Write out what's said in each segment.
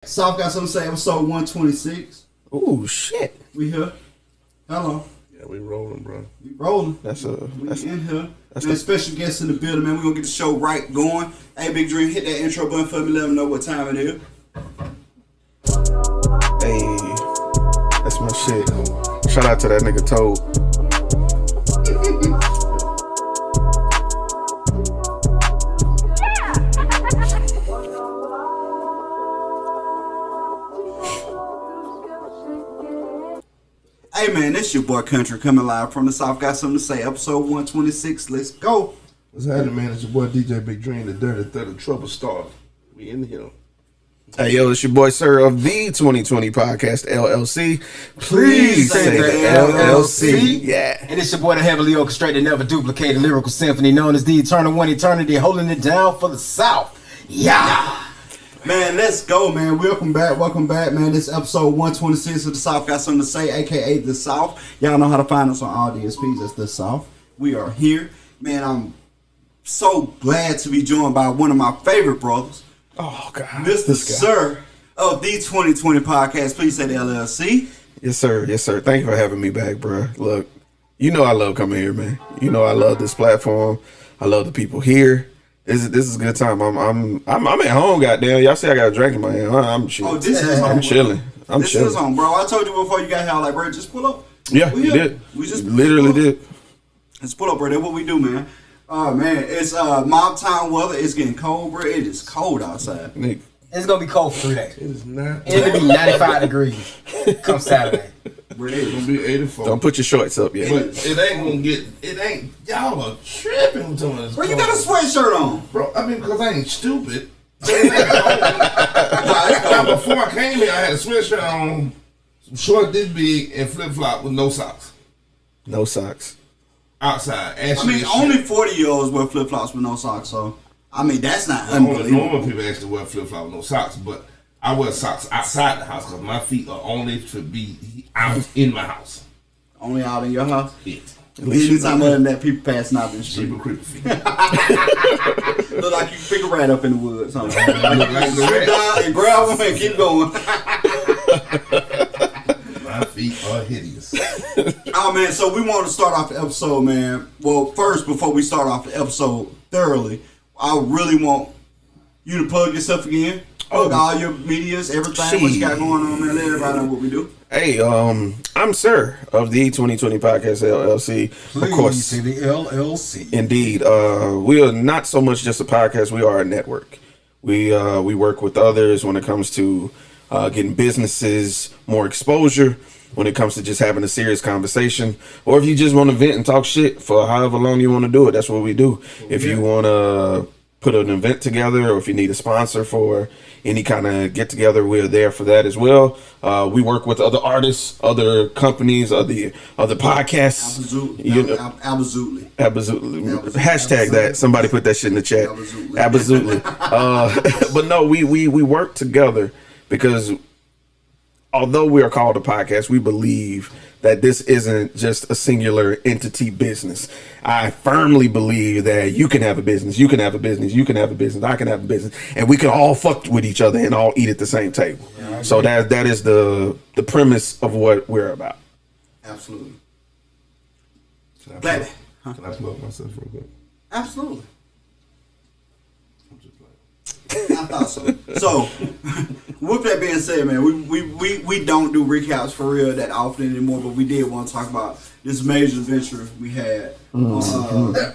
Souf got something to say, episode 126. Ooh, shit. We here. Hello. Yeah, we rolling, bro. We rolling. That's in here. Man, special guest in the building, man. We're going to get the show right going. Hey, Big Dream, hit that intro button for me. Let them know what time it is. Hey, that's my shit. Shout out to that nigga Toad. Hey, man, this your boy Country coming live from the South. Got something to say. Episode 126. Let's go. What's happening, man? It's your boy DJ Big Dream, the Dirty 30 Trouble Star. We in here. Hey, yo, it's your boy, sir, of the 2020 Podcast, LLC. Please say the LLC. Yeah. And it's your boy, the heavily orchestrated, never duplicated lyrical symphony known as the Eternal One Eternity, holding it down for the South. Yeah. Man, let's go, man. Welcome back, man. This episode 126 of the South Got Something to Say, aka the South. Y'all know how to find us on all DSPs. That's the South. We are here, man. I'm so glad to be joined by one of my favorite brothers, Oh, God. Mr. Sir of the 2020 Podcast. Please say the LLC. Yes, sir. Yes, sir. Thank you for having me back, bro. Look, you know I love coming here, man. You know I love this platform. I love the people here. This is a good time. I'm at home, goddamn. Y'all see I got a drink in my hand. I'm chilling. Oh, this is home. I'm chilling. This is home, bro. I told you before you got here, like, bro, just pull up. Yeah, you did. We just literally did. Let's pull up, bro. That's what we do, man. Oh, man. It's mob time weather. It's getting cold, bro. It is cold outside. Nigga. It's going to be cold for 3 days. It is not. It'll be 95 degrees come Saturday. Bro, It's gonna be 84. Don't put your shorts up yet. But it ain't gonna get. It ain't. Y'all are tripping with this. Bro, you got a sweatshirt on. Bro, I mean, because I ain't stupid. Now, before I came here, I had a sweatshirt on, some short this big, and flip flop with no socks No socks. outside. I mean, only 40-year-olds wear flip-flops with no socks, so, I mean, that's not unbelievable. Normal people actually wear flip flop with no socks, but I wear socks outside the house because my feet are only to be out in my house. Only out in your house? It. At least Anytime other than that, people passing out in the street. Super creepy feet. Look like you pick a rat up in the woods. Huh? Look like the Sit down and grab them and keep going. My feet are hideous. Oh, man, so we want to start off the episode, man. Well, first, before we start off the episode thoroughly, I really want you to plug yourself again. Plug all your medias, everything, what you got going on, man. Let everybody know what we do. Hey, I'm Sir of the 2020 Podcast LLC. Of course, say the LLC. indeed. We are not so much just a podcast. We are a network. We work with others when it comes to getting businesses more exposure. When it comes to just having a serious conversation, or if you just want to vent and talk shit for however long you want to do it, that's what we do. If you want to put an event together, or if you need a sponsor for any kind of get together, we're there for that as well. We work with other artists, other companies, other podcasts. Absolutely. You know, Absolutely. Absolutely. Hashtag that. Somebody put that shit in the chat. Absolutely. But no, we work together because although we are called a podcast, we believe that this isn't just a singular entity business. I firmly believe that you can have a business, you can have a business, you can have a business, I can have a business, and we can all fuck with each other and all eat at the same table. Yeah, so that is the premise of what we're about. Absolutely. Can Glad. I plug myself real quick? Absolutely. I'm just like. I thought so. So, with that being said, man, we don't do recaps for real that often anymore, but we did want to talk about this major adventure we had on Sunday.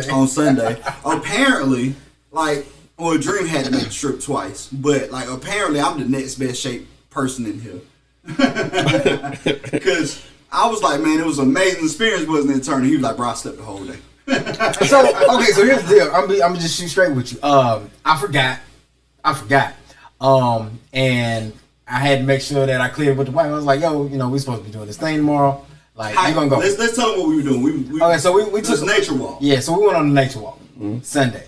On Sunday. Apparently, like, well, Dream had to make the trip twice, but like, apparently, I'm the next best shape person in here. Because I was like, man, it was an amazing experience, wasn't it? Turning, he was like, bro, I slept the whole day. So here's the deal. I'm gonna just shoot straight with you. I forgot. And I had to make sure that I cleared with the wife. I was like, yo, we supposed to be doing this thing tomorrow. Like, we're gonna go. Let's tell them what we were doing. We took a nature walk. Yeah, so we went on a nature walk Sunday.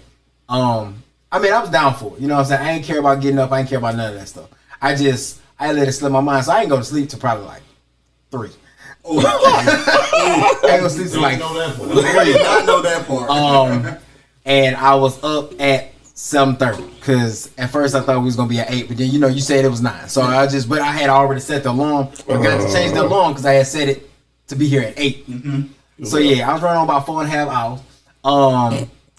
I mean, I was down for it. You know what I'm saying? I ain't care about getting up. I ain't care about none of that stuff. I let it slip my mind. So I ain't go to sleep till probably like 3. I ain't gonna sleep till like. I did not know that part. And I was up at 7:30 because at first I thought we was gonna be at 8, but then you said it was 9, so but I had already set the alarm. Forgot to change the alarm because I had set it to be here at 8. Mm-hmm. So yeah, I was running on about 4.5 hours.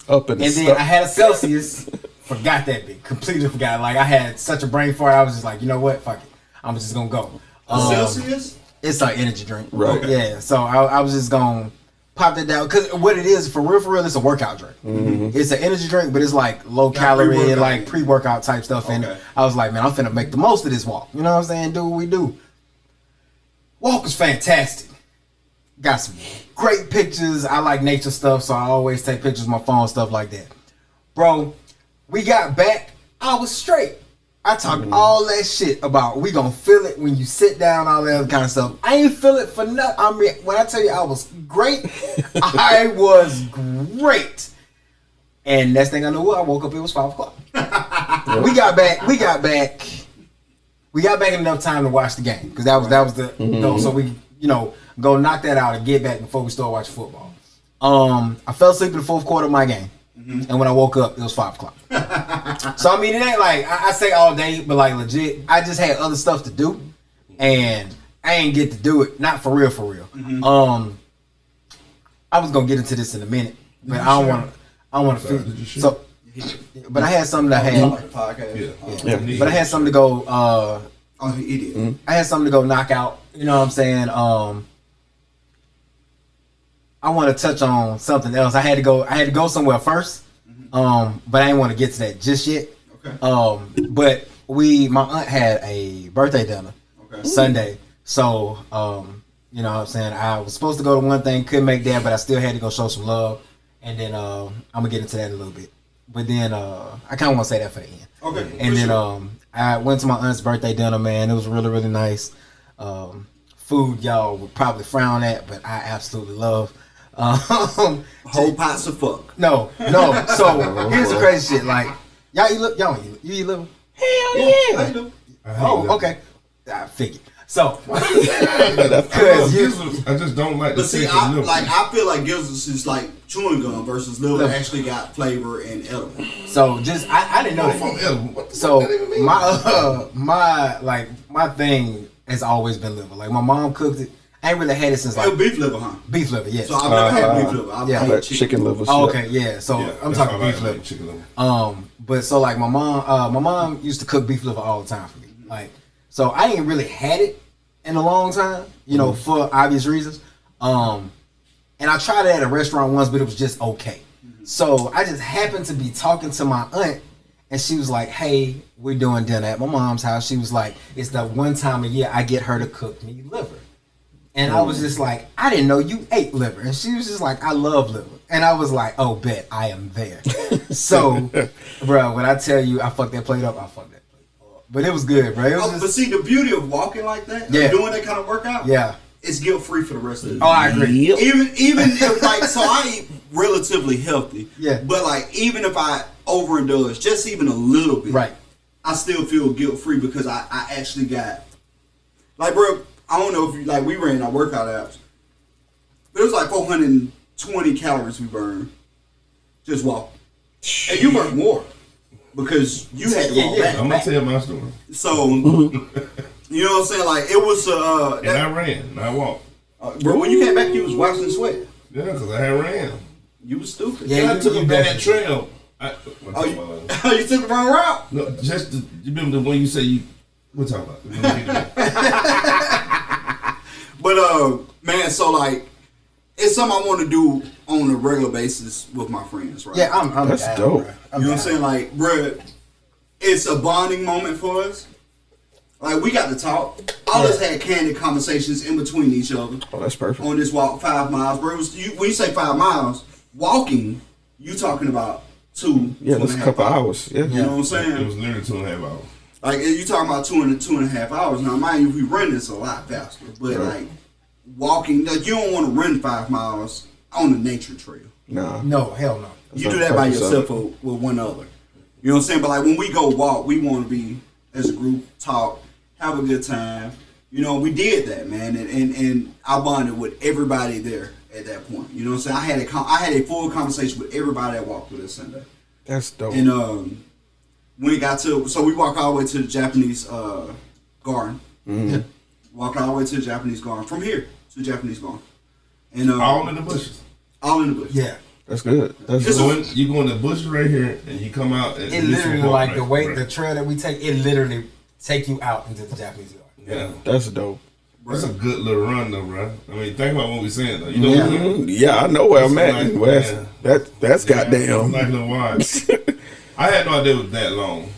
Up and then I had a Celsius. Forgot that bit. Completely forgot. Like I had such a brain fart. I was just like, you know what? Fuck it. I'm just gonna go. Celsius? It's like energy drink. Right. Yeah. So I was just gonna pop that down because what it is for real, it's a workout drink. Mm-hmm. It's an energy drink, but it's like low calorie, like pre-workout type stuff. And I was like, man, I'm finna make the most of this walk. You know what I'm saying? Do what we do. Walk was fantastic. Got some great pictures. I like nature stuff, so I always take pictures with my phone, stuff like that. Bro, we got back. I was straight. I talked all that shit about we gonna feel it when you sit down, all that other kind of stuff. I ain't feel it for nothing. I mean, when I tell you I was great, I was great. And next thing I knew, I woke up. It was 5 o'clock. We got back in enough time to watch the game because that was the goal. So we go knock that out and get back before we start watching football. I fell asleep in the fourth quarter of my game. And when I woke up, it was 5 o'clock. So, I mean, it ain't like, I say all day, but like legit, I just had other stuff to do. And I ain't get to do it. Not for real, for real. I was going to get into this in a minute. But I don't want to feel. So, but I had something to have. But I had something to go. Oh, idiot. I had something to go knock out. You know what I'm saying? I want to touch on something else. I had to go somewhere first, but I didn't want to get to that just yet. Okay. But my aunt had a birthday dinner Sunday, so you know what I'm saying, I was supposed to go to one thing, couldn't make that, but I still had to go show some love, and then I'm gonna get into that in a little bit. But then I kind of want to say that for the end. Okay. And then I went to my aunt's birthday dinner. Man, it was really, really nice. Food y'all would probably frown at, but I absolutely love. Whole pots of fuck. No. So here's the crazy shit. Like y'all eat liver? Hell yeah. I do. Oh, okay. I figured. So, because I just don't like. But see, I feel like gizzards is like chewing gum versus liver actually got flavor and edible. So I didn't know that. So my thing has always been liver. Like my mom cooked it. I ain't really had it since like beef liver, huh? Beef liver, yes. So I've never had beef liver. I've had chicken liver. Oh, okay, yeah. So I'm talking beef liver. Chicken liver. But so like my mom used to cook beef liver all the time for me. Like, so I ain't really had it in a long time, for obvious reasons. And I tried it at a restaurant once, but it was just okay. So I just happened to be talking to my aunt, and she was like, "Hey, we're doing dinner at my mom's house." She was like, "It's the one time a year I get her to cook me liver." And I was just like, I didn't know you ate liver. And she was just like, I love liver. And I was like, oh, bet, I am there. So, bro, when I tell you I fucked that plate up, I fucked that plate up. But it was good, bro. It was but see, the beauty of walking like that, doing that kind of workout, it's guilt-free for the rest of the day. Oh, I agree. Yep. Even if, like, so I eat relatively healthy. Yeah. But, like, even if I overindulge just even a little bit, right, I still feel guilt-free because I actually got, like, bro, I don't know if you, like, we ran our workout apps, but it was like 420 calories we burned just walking. And you burned more because you had to walk back. I'm going to tell my story. So, you know what I'm saying? Like, it was... and I ran, and I walked. Bro, when you came back, you was waxing sweat. Yeah, because I had ran. You was stupid. Yeah, I took a bad trail. You took the wrong route? No, just you remember the one you say you... We'll talk about it. But man, so like, it's something I want to do on a regular basis with my friends, right? Yeah, I'm that's down, dope. Bro. You know what I'm saying? Like, bro, it's a bonding moment for us. Like, we got to talk. All of us had candid conversations in between each other. Oh, that's perfect. On this walk, 5 miles, bro. When you say 5 miles, walking, you talking about 2. Yeah, that's a couple hours. Yeah. You know what I'm saying? It was literally 2.5 hours. Like, you talking about 2.5 hours. Now, mind you, if we run this a lot faster. But, like, walking, like, you don't want to run 5 miles on a nature trail. Nah. No, hell no. You do that by yourself or with one other. You know what I'm saying? But, like, when we go walk, we want to be, as a group, talk, have a good time. You know, we did that, man. And I bonded with everybody there at that point. You know what I'm saying? I had a full conversation with everybody that walked with us Sunday. That's dope. And we got to, so we walk all the way to the Japanese garden. Walk all the way to the Japanese garden from here to the Japanese garden, and all in the bushes. All in the bushes. Yeah. That's good. That's You good. go in the bushes right here, and you come out. And It literally, like right, the way right. the trail that we take, it literally take you out into the Japanese garden. Yeah, That's dope. that's a good little run though, bro. I mean, think about what we're saying though. You know what I'm saying? Yeah, I know where I'm at. Like, West. yeah. That's goddamn. Like little wise. I had no idea it was that long.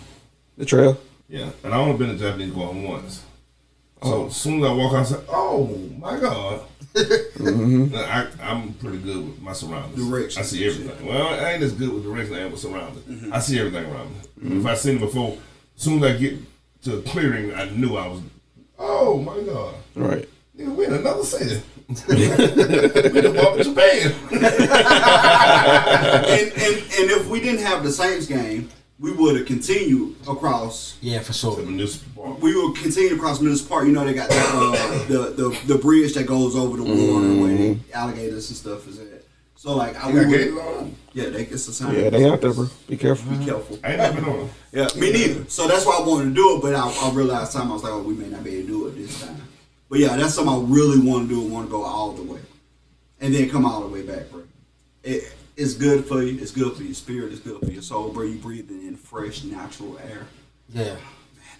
The trail. Yeah, and I only been to Japanese garden once. So as soon as I walk out, I say, "Oh my god!" I'm pretty good with my surroundings. Directions. I see everything. Well, I ain't as good with directions as I am with surroundings. I see everything around me. If I seen it before, as soon as I get to a clearing, I knew I was. Oh my god! Right. Nigga, we in another city. We done walked to Japan. And if we didn't have the Saints game, we would have continued across. Yeah, for sure. The municipal park. We will continue across Municipal Park. You know they got the bridge that goes over the water where the alligators and stuff is at. So like You got gators on? yeah, it's a sign. Yeah, they out there, bro. Be careful. Be careful. I ain't never been on them. Yeah, me neither. So that's why I wanted to do it, but I realized time I was like, oh, we may not be able to do it this time. But yeah, that's something I really want to do. I want to go all the way, and then come all the way back, bro. It's good for you. It's good for your spirit. It's good for your soul, bro. You breathing in fresh, natural air. Yeah. Man,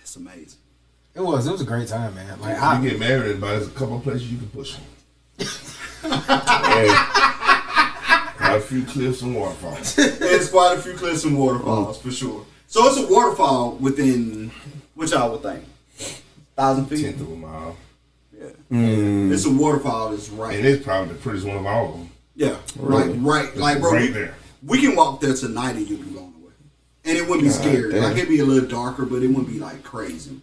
it's amazing. It was a great time, man. Like You get married, but there's a couple of places you can push them. Hey, Quite a few cliffs and waterfalls. There's quite a few cliffs and waterfalls for sure. So it's a waterfall within, which I would think, 1,000 feet. Tenth of a mile. Yeah, it's a waterfall that's right. And it's probably the prettiest one of all of them. Yeah, Really? like bro, Right there. we can walk there tonight and you'll be blown away, and it wouldn't be scary. damn. Like it'd be a little darker, but it wouldn't be like crazy.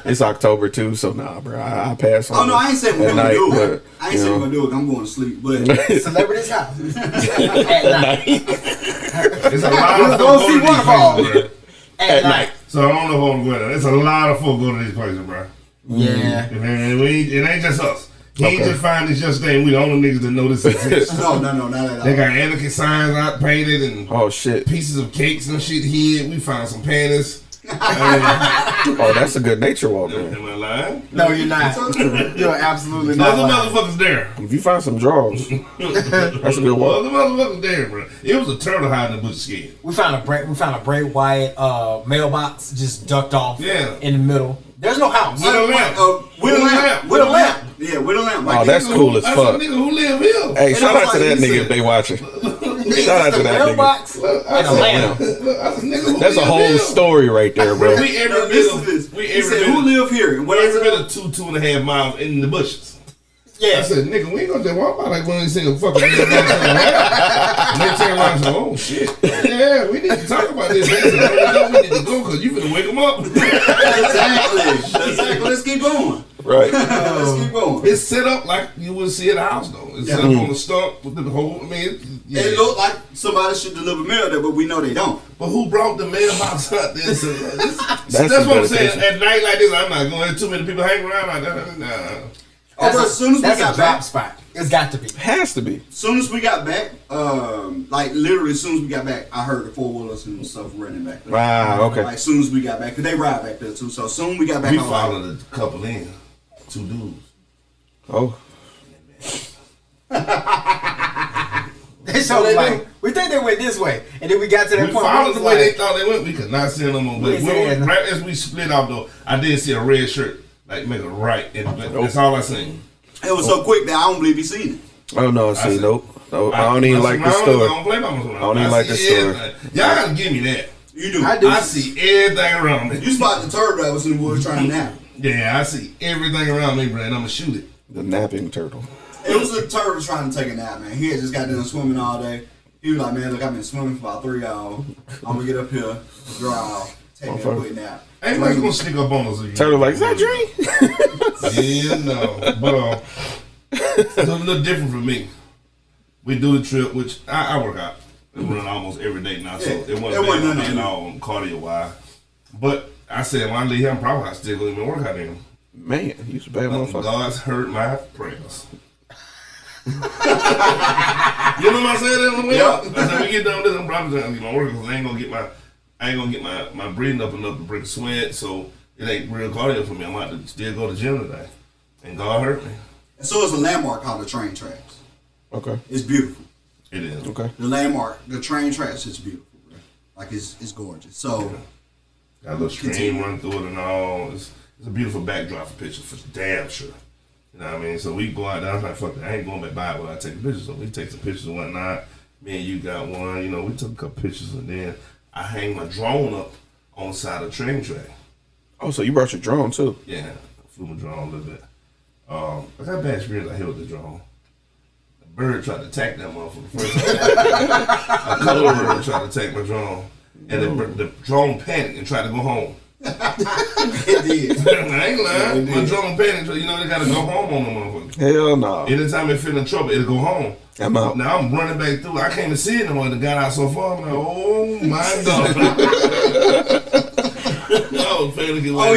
it's October too, so nah, bro. I pass on. Oh no, I ain't saying we're at gonna night, do it. but, I ain't you saying we're know. gonna do it. I'm going to sleep, but celebrity's house at night. It's a lot of Go folk see go to these waterfalls. places, bro. At night. So I don't know if I'm going there. There's a lot of folk go to these places, bro. Yeah. And it ain't just us. He ain't Okay. just find this just thing. We the only niggas that know this exists. no, not at all. They got etiquette signs out painted and Oh shit. pieces of cakes and shit here. We found some panties. Oh, that's a good nature walk, man. Am I lying? No, you're not. You're absolutely not. Other lying. motherfuckers there. If you find some drawers, that's a good walk. Other motherfuckers there, bro. It was a turtle hiding in the bush skin. We found a Bray Wyatt mailbox just ducked off Yeah. in the middle. There's no house. With a lamp. With a lamp. With a lamp. Yeah, with a lamp. Oh, that's nigga cool who- as that's fuck. a nigga who live here. Hey, And shout I was out to like, that he nigga said- if they watching. Shout out the to that nigga. mailbox Look, and a lamp. That's a nigga who That's a live whole here. story right there, bro. We every Now, bit listen of to this. we He every said, bit "Who of- live here?" And we what I every said, bit of 2.5 miles in the bushes. I Yeah. said, nigga, we ain't gonna just walk by like one of these single fucking niggas. And they turn around and say, oh shit. Yeah, we need to talk about this. They said, "No, we need to go because you finna wake them up. exactly. Let's keep going. Right. Let's keep going. It's set up like you would see at a house though. It's set up on the stump with the whole, I mean, yeah. It looked like somebody should deliver mail there, but we know they don't. But who brought the mailbox out there? So, that's some what I'm saying. dedication. At night like this, I'm not going. There's too many people hanging around like that. Nah. Oh, bro, as soon as we That's got a drop back, spot. It's got to be. Has to be. soon as we got back, like literally as soon as we got back, I heard the 4-wheelers and stuff running back there. Wow. Okay. Like as soon as we got back, cause they ride back there too. So soon we got back, We I was like, followed a couple in, 2 dudes. Oh. They showed us like, we think they went this way. And then we got to that We point. followed we the was way they like, thought they went. We could not see them on. We But said- right as we split off though, I did see a red shirt like make a right, and that's all I seen. it was so quick that I don't believe he seen it. Oh no. See, said- nope. No, I don't even like the I story. don't play by myself. I don't even like the story. Y'all gotta give me that. You do. I do. I see everything around me. You spot the turtle that was in the woods trying to nap. Yeah, I see everything around me, bro, and I'm gonna shoot it. The napping turtle. It was a turtle trying to take a nap, man. He had just got done swimming all day. He was like, man, look, I've been swimming for about 3 hours. I'm gonna get up here, dry off, take me a quick nap. Ain't nobody gonna sneak up on us again. Turtle like, is that Dre? Yeah, no, but it's a little different for me. We do the trip, which I work out. I run almost every day now, so Yeah, it wasn't it wasn't bad nothing. at all cardio wise. But I said when I leave here, I'm probably not still gonna even work out anymore. Man, you a bad motherfucker. God's heard my prayers. You remember I said that on the way Yep. up? I said, we get done with this, I'm probably gonna get my work because I ain't gonna get my breathing up enough to break a sweat, so it ain't real cardio for me. I'm about to still go to the gym today. And God hurt me. And so it's a landmark called the train tracks. Okay. It's beautiful. It is. Okay. The landmark, the train tracks is beautiful, bro. Like it's gorgeous. So Got a little stream run through it and all. It's a beautiful backdrop for pictures for damn sure. You know what I mean? So we go out there. I was like, fuck it, I ain't going back by without taking pictures. So we take some pictures and whatnot. Me and you got one. You know, we took a couple pictures and then I hang my drone up on the side of the train track. Oh, so you brought your drone too? Yeah, I flew my drone a little bit. I got bad experience. I held the drone. A bird tried to attack that motherfucker first. A color bird tried to attack my drone. And the drone panicked and tried to go home. it did. I ain't lying. My drone panicked. You know, they got to go home on the motherfucker. Hell no. Anytime they feel in trouble, it'll go home. I'm out. Now I'm running back through. I can't even see it no more. It got out so far. I'm like, oh my God. I was failing to get Oh,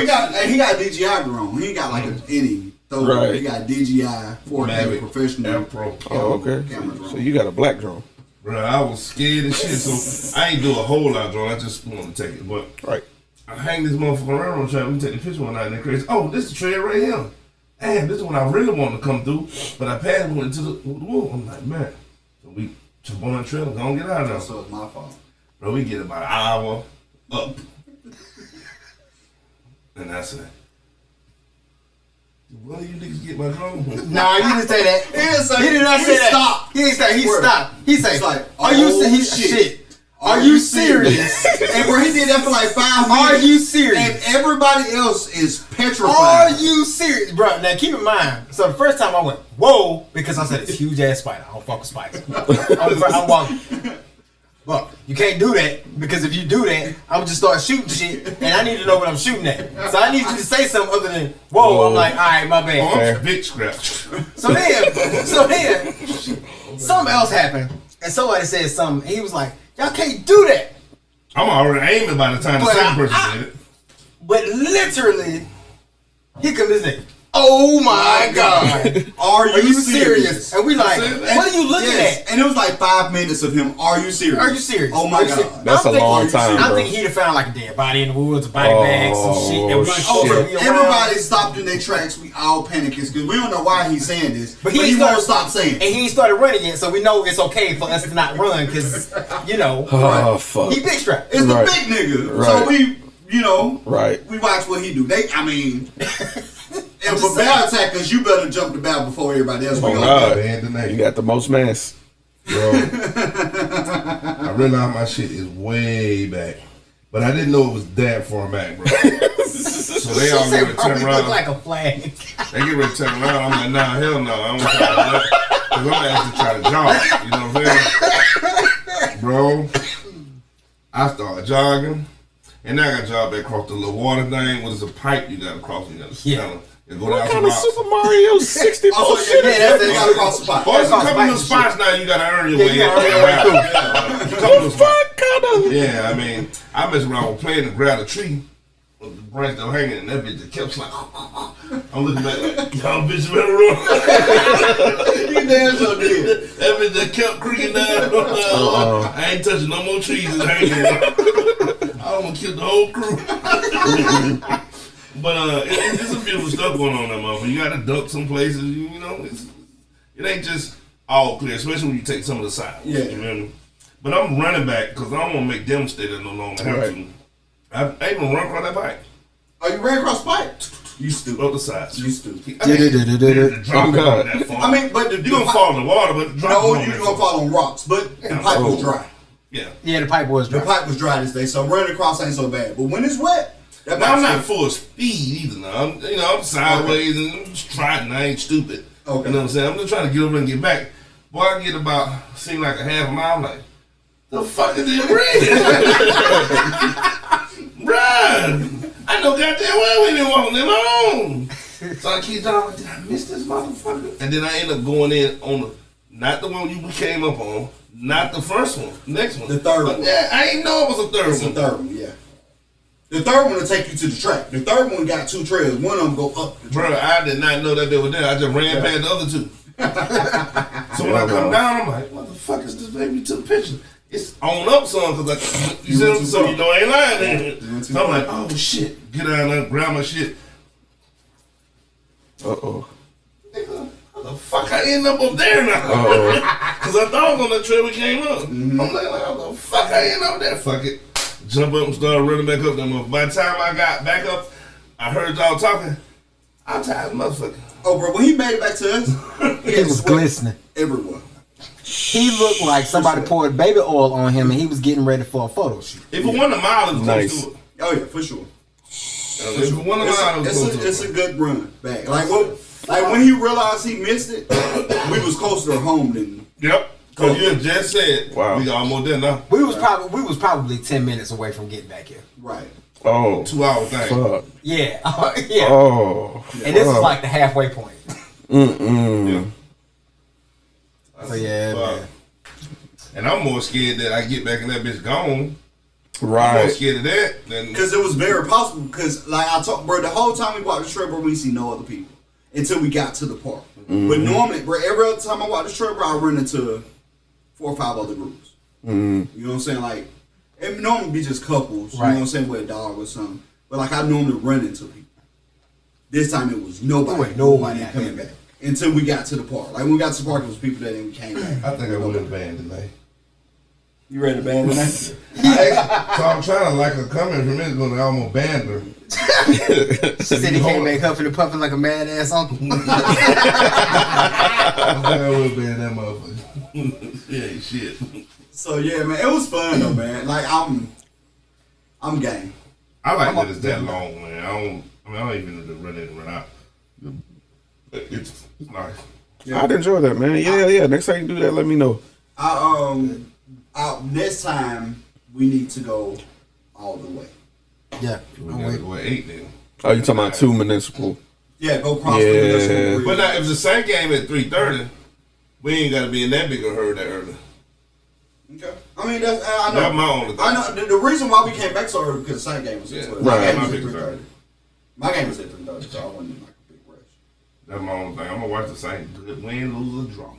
he got a DJI drone. He ain't got like any. Right. He got DJI 4K professional Pro. Oh, okay. camera drone. So you got a black drone. Bro, I was scared as shit, so I ain't do a whole lot of drone. I just wanted to take it. But Right. I hang this motherfucking railroad track. We take the picture one night and they're crazy. Oh, this is the trail right here. Damn, this is when I really wanted to come through, but I passed went into the wall. I'm like, man. So we jump on the trail and go and get out of there. So it's my fault. Bro, we get about an hour up. And I said, what do you niggas get my drone? Nah, you didn't say that. He didn't say. He did not say that. Stopped. He didn't say. He Word. stopped. He said, It's like, "Are you oh, shit? Are you serious? And bro, he did that for like 5 minutes. Are you serious? And everybody else is petrified. Are you serious, bro?" Now keep in mind. So the first time I went, "Whoa," because I said it's a huge ass spider. I don't fuck with spiders. I'm walking. But you can't do that because if you do that, I would just start shooting shit, and I need to know what I'm shooting at. So I need you to say something other than "whoa." Whoa. I'm like, "All right, my Oh, bad." I'm big scratch. So then, something else happened, and somebody said something. And he was like, "Y'all can't do that." I'm already aiming by the time the But second person said it. But literally, here comes this nigga. Oh my God! Are Are you serious? And we like, And- what are you looking at? And it was like 5 minutes of him. Are you serious? Are you serious? Oh my Are you God. serious? That's I'm a long thinking- time, I'm bro. thinking he'd have found like a dead body in the woods, a body bag, some shit. That was like, Oh, bro, be around. everybody stopped in their tracks. We all panicked because we don't know why he's saying this, but he ain't won't started- stop saying. And he ain't started running yet, so we know it's okay for us to not run because, you know, Oh, fuck. he big strap. It's the Right. big nigga. Right. So we, Right. we watch what he do. And for bear attackers, you better jump the bow before everybody else. Oh, We gonna God. Abandoned. You got the most mass. Bro, I realized my shit is way back, but I didn't know it was that far back, bro. So they all get ready to turn We around. look like a flag. They get ready to turn around. I'm like, nah, hell no. I don't try to do that. Because I'm actually trying to jog. You know what I'm saying? Bro, I started jogging. And now I got to jog back across the little water thing. What is a pipe you got to cross? You got to go down What some kind of rocks. Super Mario 64 Oh, shit? yeah, that's got across the spot. Or it's a Cross couple pipe of and spots now you got to earn your Yeah, way you gotta earn your way through. A couple of spots. Fuck kind of. Yeah, I mean, I mess around with playing and grab a tree with the branch that was hanging, and that bitch just kept like, I'm looking back like, y'all bitch better run. You damn sure did. That bitch just kept creaking down. I ain't touching no more trees that's hanging. I almost killed the whole crew. But it's some beautiful stuff going on there, motherfucker. You gotta duck some places, you know. It ain't just all clear, especially when you take some of the sides. Yeah. You know what I mean? But I'm running back because I don't want to make them stay there no longer. I have Right. to. I even run across that bike. Oh, you ran across the pipe? You stupid. Up the sides. You stupid. I mean, the drop Oh, it God. that far. I mean, but you're gonna fall in the water, but the drop No, it you're that gonna far. fall on rocks. But the pipe was dry. Yeah. Yeah, the pipe was The dry. pipe was dry this day, so running across ain't so bad. But when it's wet, that Now I'm pipe's not full speed either. Now I'm sideways and I'm just trying. I ain't stupid. Okay. You know what I'm saying? I'm just trying to get over and get back. Boy, I get about seem like a half a mile. I'm like, the fuck is this bread? Bruh, I know goddamn well we been walking them on. So I keep talking. Did I miss this motherfucker? And then I end up going in on not the one we came up on, not the first one, next one, The third one. Yeah, I ain't know it was a third It's the one. third one, yeah. The third one will take you to the track. The third one got 2 trails. One of them go up the track. Bro, I did not know that they were there. I just ran past the other two. So when I come down, I'm like, what the fuck is this baby took a picture? It's on up some because you know I ain't lying then. So I'm like, oh shit, get down there, grab my shit. Uh-oh. Nigga, how the fuck I end up there now? Because I thought I was on that trail we came up. I'm like, how the fuck I end up there? Fuck it. Jump up and start running back up there. By the time I got back up, I heard y'all talking. I'm tired of motherfucker. Oh, bro, when he made it back to us, It was glistening. everywhere. He looked like somebody poured baby oil on him and he was getting ready for a photo shoot. If it wasn't a mile, it was Nice. close to it. Oh yeah, for sure. If it wasn't a mile, it was close to it. It's a good run back. Like when he realized he missed it, we was closer to home than. Yep. Because you had just said, Wow. we got almost there now. We was probably 10 minutes away from getting back here. Right. Oh. 2 hour thing. Fuck. Yeah. Yeah. Oh. And this is like the halfway point. Mm-mm. Yeah. So yeah, man. And I'm more scared that I get back and that bitch gone. I'm more Right. scared of that than. Because it was very possible. Because like I talked, bro, the whole time we walked the trail, bro, we see no other people until we got to the park. But normally, bro, every other time I walk the trail, bro, I run into 4 or 5 other groups. You know what I'm saying? Like it normally be just couples. You know what I'm saying, with a dog or something. But like I normally run into people. This time it was nobody. There was nobody out coming there. back until we got to the park. Like when we got to the park, it was people that we came back. I think I would have banned tonight. You ready to ban tonight? So I'm trying to like her coming from it, going to almost banned her. She said he came back huffing and puffing like a mad ass uncle. I think I would have banned that motherfucker. Yeah, shit. So yeah, man, it was fun though, man. Like I'm game. I like that it's that long, man. I don't even need to run in and run out. It's nice. I'd enjoy that, man. Yeah. Next time you do that, let me know. Next time we need to go all the way. Yeah. We gotta go at 8 then. Oh, you talking about 2 municipal? Yeah, go cross Yeah. the But now, if it's the same game at 3:30, we ain't got to be in that big a hurry that early. Okay. I mean, that's I know. That's my only thing. I know the reason why we came back so early because the same game was at 12. Right. My game My was at big 3:30. My game was at 3:30, so I wasn't in like a big rush. That's my only thing. I'm gonna watch the same good win, lose, or draw.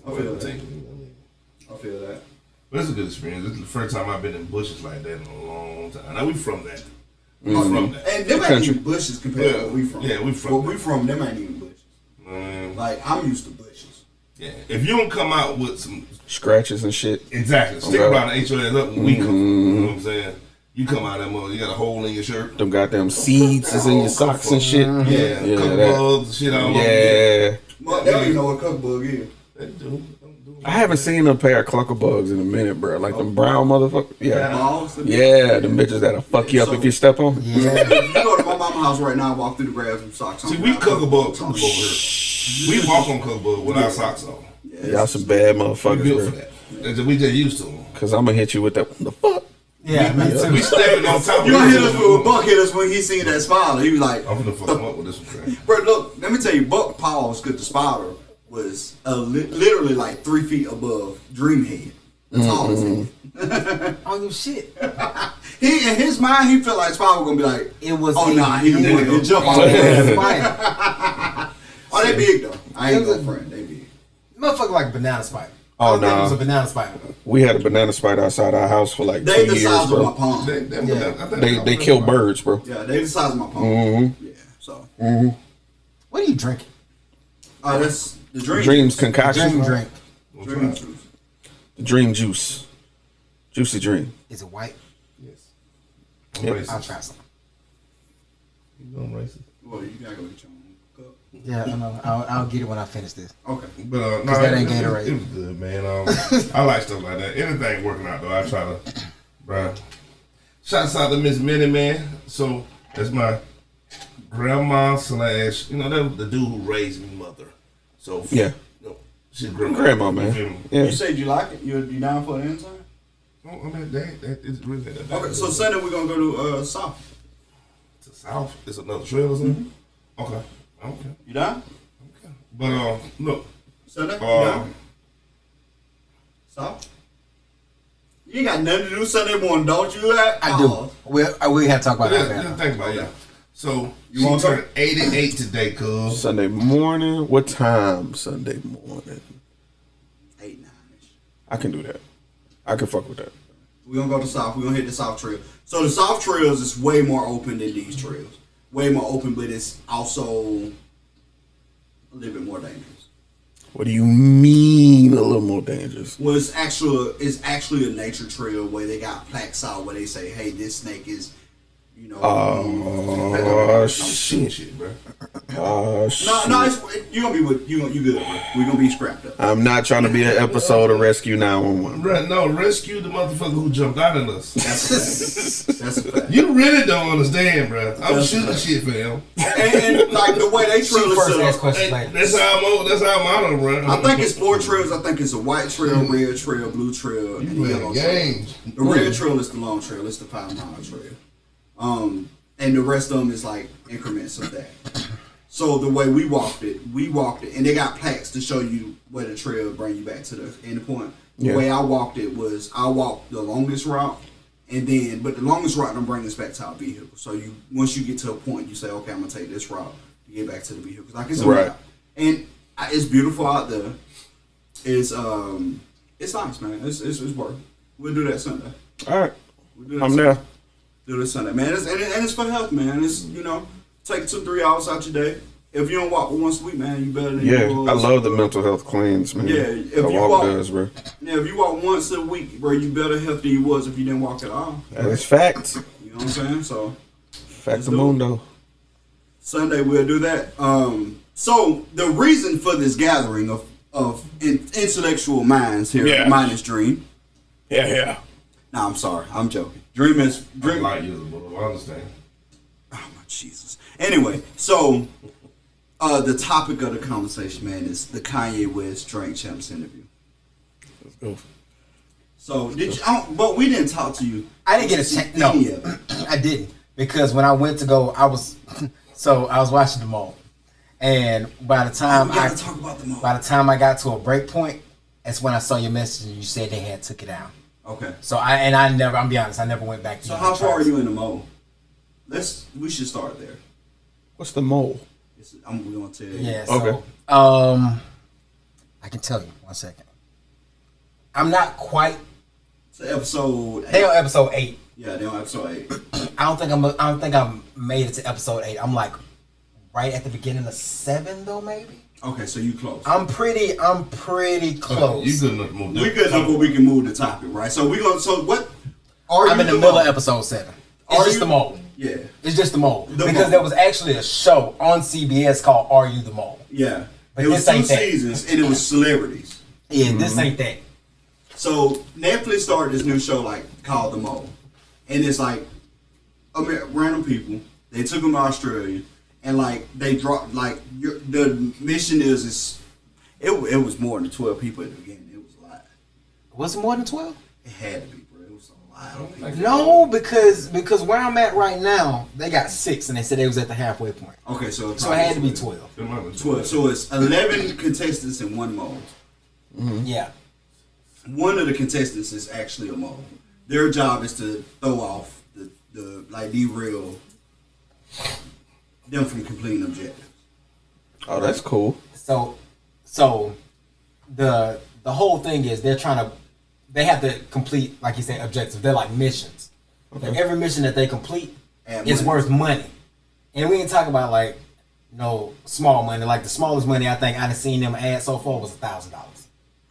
I feel that. I feel that. But it's a good experience. This is the first time I've been in bushes like that in a long time. Now we from that. We from that. And them ain't country. even bushes compared to where we from. Yeah, we from Where that. we from, them ain't even bushes. Like I'm used to bushes. Yeah. If you don't come out with some Scratches and shit. exactly stick Okay. around and HOS up when we come. You know what I'm saying? You come out that mother, you got a hole in your shirt. Them goddamn seeds is in your socks and shit. Yeah, Yeah, couple that- bugs and shit all over. Yeah. Well, they don't even know what cuckbug is. They do. I haven't seen a pair of cluckerbugs in a minute, bro. Like them brown motherfuckers. Yeah. Balls. Yeah, them bitches that'll fuck you up if you step on. Yeah. If you go to my mama's house right now, walk through the grass with socks on. See, we cook a bug too over here. We walk on cook bug with our socks on. Y'all some bad We motherfuckers, built for bro. that. We just used to them. Cause I'm gonna hit you with that. The fuck? Yeah, me too. We stepping on top of You gonna hit us this. with Buck hit us when he seen that spider. He was like, I'm gonna fuck him up with this one. bro, look, let me tell you, Buck paused because the spider was literally like 3 feet above Dreamhead. The tallest head. I don't give a shit. He in his mind, he felt like spider was gonna be like, It was oh a nah, he don't want to jump on big the spider. Oh, they big though. I ain't It was gonna front. They big. Motherfucker like a banana spider. Oh, I don't think nah. it was a banana spider. We had a banana spider outside our house for like They 2 the years, size of my bro. palm. They kill birds, bro. Yeah, they the size of my palm. Yeah, so. What are you drinking? Oh, that's the dream. Dreams concoction. Drink. Dream juice. The dream juice. Juicy dream. Is it white? Yes. Yep. I'm I'll racist. try some. You know I'm racist. Well, you gotta go get your own cup. Yeah, I know. I'll get it when I finish this. Okay. But no, that ain't it Gatorade. was good, man. I like stuff like that. Anything working out though, I try to, bruh. Shouts out to Miss Minnie, man. So that's my grandma slash, that was the dude who raised me, mother. So Yeah. she's grandma. Grandma, You man. feel me? Yeah. You said you like it. You down for the inside? Oh, I mean, that is really that. Okay. So Sunday we're gonna go to South. to South. It's another trail or something. Okay. You down? Okay. But look. Sunday. You down? South. You ain't got nothing to do Sunday morning, don't you? I do. We have to talk about Just that. think about it. Yeah. So You she want to turned 88 today, cuz. Sunday morning. What time? Sunday morning. 8, 9-ish. I can do that. I can fuck with that. We're gonna go to South. We're gonna hit the South Trail. So the South Trails is way more open than these trails. Way more open, but it's also a little bit more dangerous. What do you mean a little more dangerous? Well, it's actually a nature trail where they got plaques out where they say, "Hey, this snake is, you know." Oh, I'm seeing shit, bro. Oh, shit. No, you gonna be with you good, bro. We're gonna be scrapped up. I'm not trying to be an episode of Rescue 911. Bro, no, rescue the motherfucker who jumped out at us. That's a fact. That's a fact. You really don't understand, bro. I'm That's shooting right. shit for him. And like the way they trail Shoot is first, set ask up, questions Hey, later. that's how I'm on, bro. I think it's 4 trails. I think it's a white trail, red trail, blue trail, and You yellow playing trail. games. The red trail is the long trail. It's the 5-mile trail. And the rest of them is like increments of that. So the way we walked it, and they got plaques to show you where the trail bring you back to the end point. The Yeah. way I walked it was I walked the longest route, but the longest route don't bring us back to our vehicle. So once you get to a point, you say, okay, I'm gonna take this route to get back to the vehicle. Like it's a Right. route. And it's beautiful out there. It's nice, man. It's worth it. We'll do that Sunday. All right. We'll do that I'm Sunday. there. Do this Sunday, man. And it's for health, man. It's, take 2-3 hours out your day. If you don't walk once a week, man, you better than Yeah, you was. I love the mental health cleanse, man. Yeah, if the you walk walk- does, bro. Yeah, if you walk once a week, bro, you better health than you was if you didn't walk at all. That is fact. You know what I'm saying? So Fact of do it. mundo. Sunday we'll do that. So the reason for this gathering of intellectual minds here, Yeah. minus Dream. Yeah. Nah, I'm sorry, I'm joking. Dream. Like you, bro. I understand. Oh my Jesus. Anyway, so the topic of the conversation, man, is the Kanye West Drake Champs interview. Let's go. So did you? But we didn't talk to you. I didn't get a chance. No, Any of it. I didn't, because when I went to go, I was watching the mall, and by the time We gotta talk about the mall. by the time I got to a break point, that's when I saw your message and you said they had took it down. Okay. So I'm be honest, I never went back to. So how far are you in the mall? We should start there. What's the mole? I'm gonna tell you. Yeah. Okay. So, I can tell you 1 second. I'm not quite. So episode 8. They on episode 8. Yeah, they on episode 8. I don't think I'm made it to episode 8. I'm like right at the beginning of 7 though, maybe. Okay, so you close. I'm pretty close. You good enough to move. We good enough where we can move the topic, right? So we gonna. So what? Are I'm you in the middle of episode 7. It's Are just you- the mole. Yeah. It's just the mole. The Because Mole. there was actually a show on CBS called Are You the Mole? Yeah. But It was this 2 ain't that. seasons, and it was celebrities. Yeah, this ain't that. So Netflix started this new show called The Mole, and it's random people. They took them to Australia, and they dropped the mission is it was more than 12 people at the beginning. It was a lot. Was it more than 12? It had to be, bro. It was a lot of people. No, because where I'm at right now, they got 6 and they said they was at the halfway point. Okay, so So it had to be 12. 12. So it's 11 contestants in one mole. Yeah. One of the contestants is actually a mole. Their job is to throw off derail them from completing objectives. Oh, that's cool. So the whole thing is they have to complete, like you said, objectives. They're like missions. And every mission that they complete Add is money. worth money. And we ain't talking about small money. Like the smallest money I think I've seen them add so far was $1,000.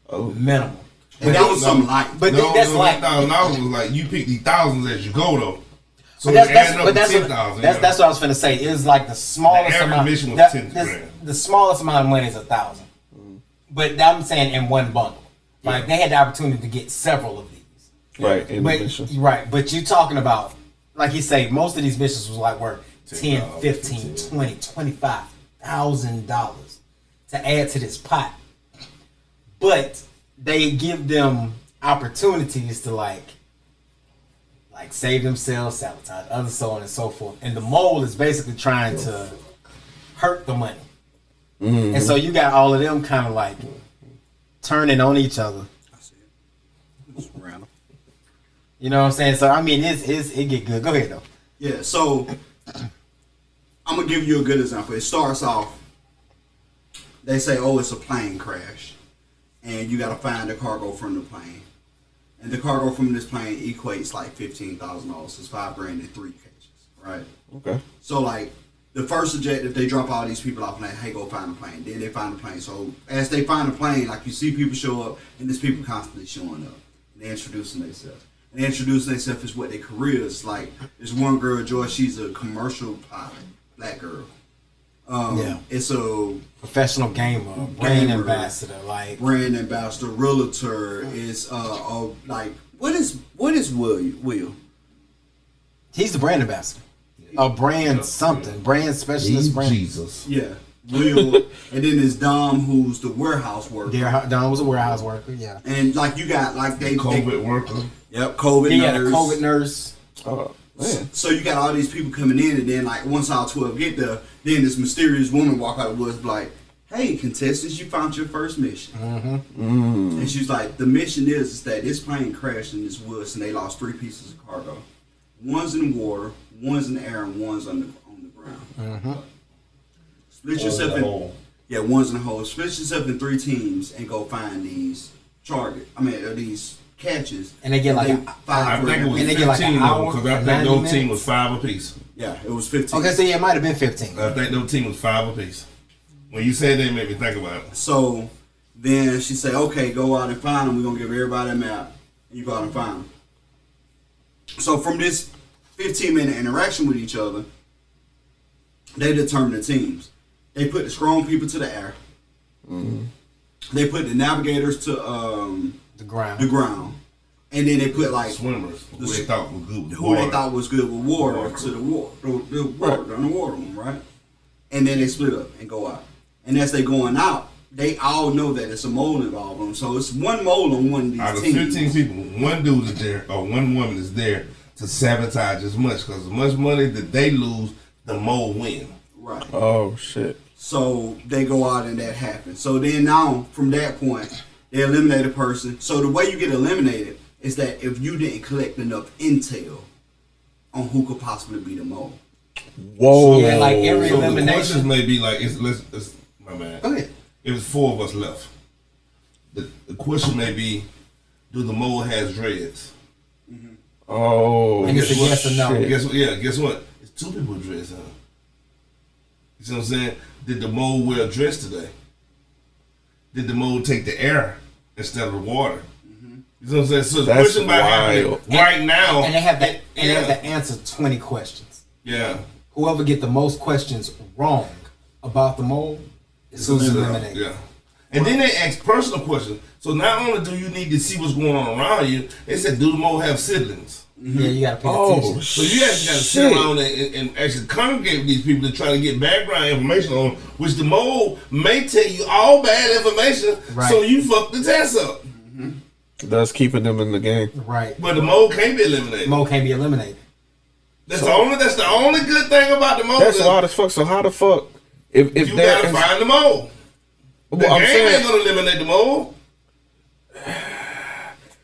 Oh, Minimum. And that was something light. But that's like $1,000 was like you pick these thousands as you go though. So But that's up to that's 10,000. what I was finna say. It was like the smallest The average amount. mission was 10 grand. The smallest amount of money is 1,000. But I'm saying in one bundle. Like they had the opportunity to get several of these. right. In the But mission. right, but you talking about, like you say, most of these missions was worth $10, $10, $15, $20, $25,000 to add to this pot. But they give them opportunities to save themselves, sabotage others, so on and so forth. And the mole is basically trying to hurt the money. Mm-hmm. And so you got all of them kind of turning on each other. I see it. It's random. You know what I'm saying? So I mean, it get good. Go ahead though. Yeah, so I'm gonna give you a good example. It starts off. They say, "Oh, it's a plane crash," and you gotta find the cargo from the plane. And the cargo from this plane equates like $15,000. It's $5,000 in 3 cases, right? Okay. So like the first objective, they drop all these people off and like, hey, go find a plane. Then they find a plane. So as they find a plane, like you see people show up, and there's people constantly showing up. And they introducing themselves. And they introducing themselves is what their career is like. There's one girl, Joy. She's a commercial pilot, black girl. It's a professional gamer, brand ambassador, like brand ambassador, realtor. Is like what is Will? He's the brand ambassador. A brand something, brand specialist, brand. Jesus. Yeah, Will. And then there's Dom, who's the warehouse worker. Don was a warehouse worker, yeah. And like you got like COVID worker. Yep, COVID nurse. Yeah, the COVID nurse. Oh man. So you got all these people coming in, and then like once all 12 get there, then this mysterious woman walk out of the woods like, "Hey, contestants, you found your first mission." And she's like, "The mission is that this plane crashed in this woods, and they lost 3 pieces of cargo. One's in the water, one's in the air, and one's on the ground. Split yourself in one's in the hole. Split yourself in 3 teams and go find these these catches. And they get like I think it was and they 15 get like an hour, because I think those team was 5 apiece. Yeah, it was 15. Okay, so yeah, it might have been 15. I think those team was 5 apiece. When you said that, it made me think about it. So then she said, "Okay, go out and find them. We're gonna give everybody a map, and you go out and find them." So from this 15-minute interaction with each other, they determine the teams. They put the strong people to the air. They put the navigators to The ground. And then they put like Swimmers, who they thought was good with who water. they thought was good with water to the water one, right? And then they split up and go out. And as they going out, they all know that it's a mole involved in them. So it's one mole on one of these Out of teams. 15 people, one dude is there, or one woman is there to sabotage as much, because as much money that they lose, the mole win. Right. Oh shit. So they go out and that happens. So then now, from that point, they eliminate a person. So the way you get eliminated is that if you didn't collect enough intel on who could possibly be the mole. Whoa. Yeah, like every So the elimination. questions may be like, my man. Go ahead. It was 4 of us left. The question may be, do the mole has dreads? Oh. And it's a yes or no. shit. Guess what? It's 2 people with dreads, huh? You see what I'm saying? Did the mole wear a dress today? Did the mole take the air instead of the water? You see what I'm saying? So the That's question about happening wild. right now. And they have that. And they have to answer 20 questions. Yeah. Whoever get the most questions wrong about the mole is who's eliminated. Yeah. And then they ask personal questions. So not only do you need to see what's going on around you, they said, do the mole have siblings? Yeah, you gotta pay Oh, attention. So you actually got to sit around and actually congregate with these people to try to get background information on which the mole may tell you all bad information, Right. so you fuck the test up. Thus keeping them in the game. Right. But the mole can't be eliminated. Mole can't be eliminated. That's the only good thing about the mole. That's wild as fuck. So how the fuck if you there gotta is, find the mole. The well, I'm game saying ain't gonna eliminate the mole.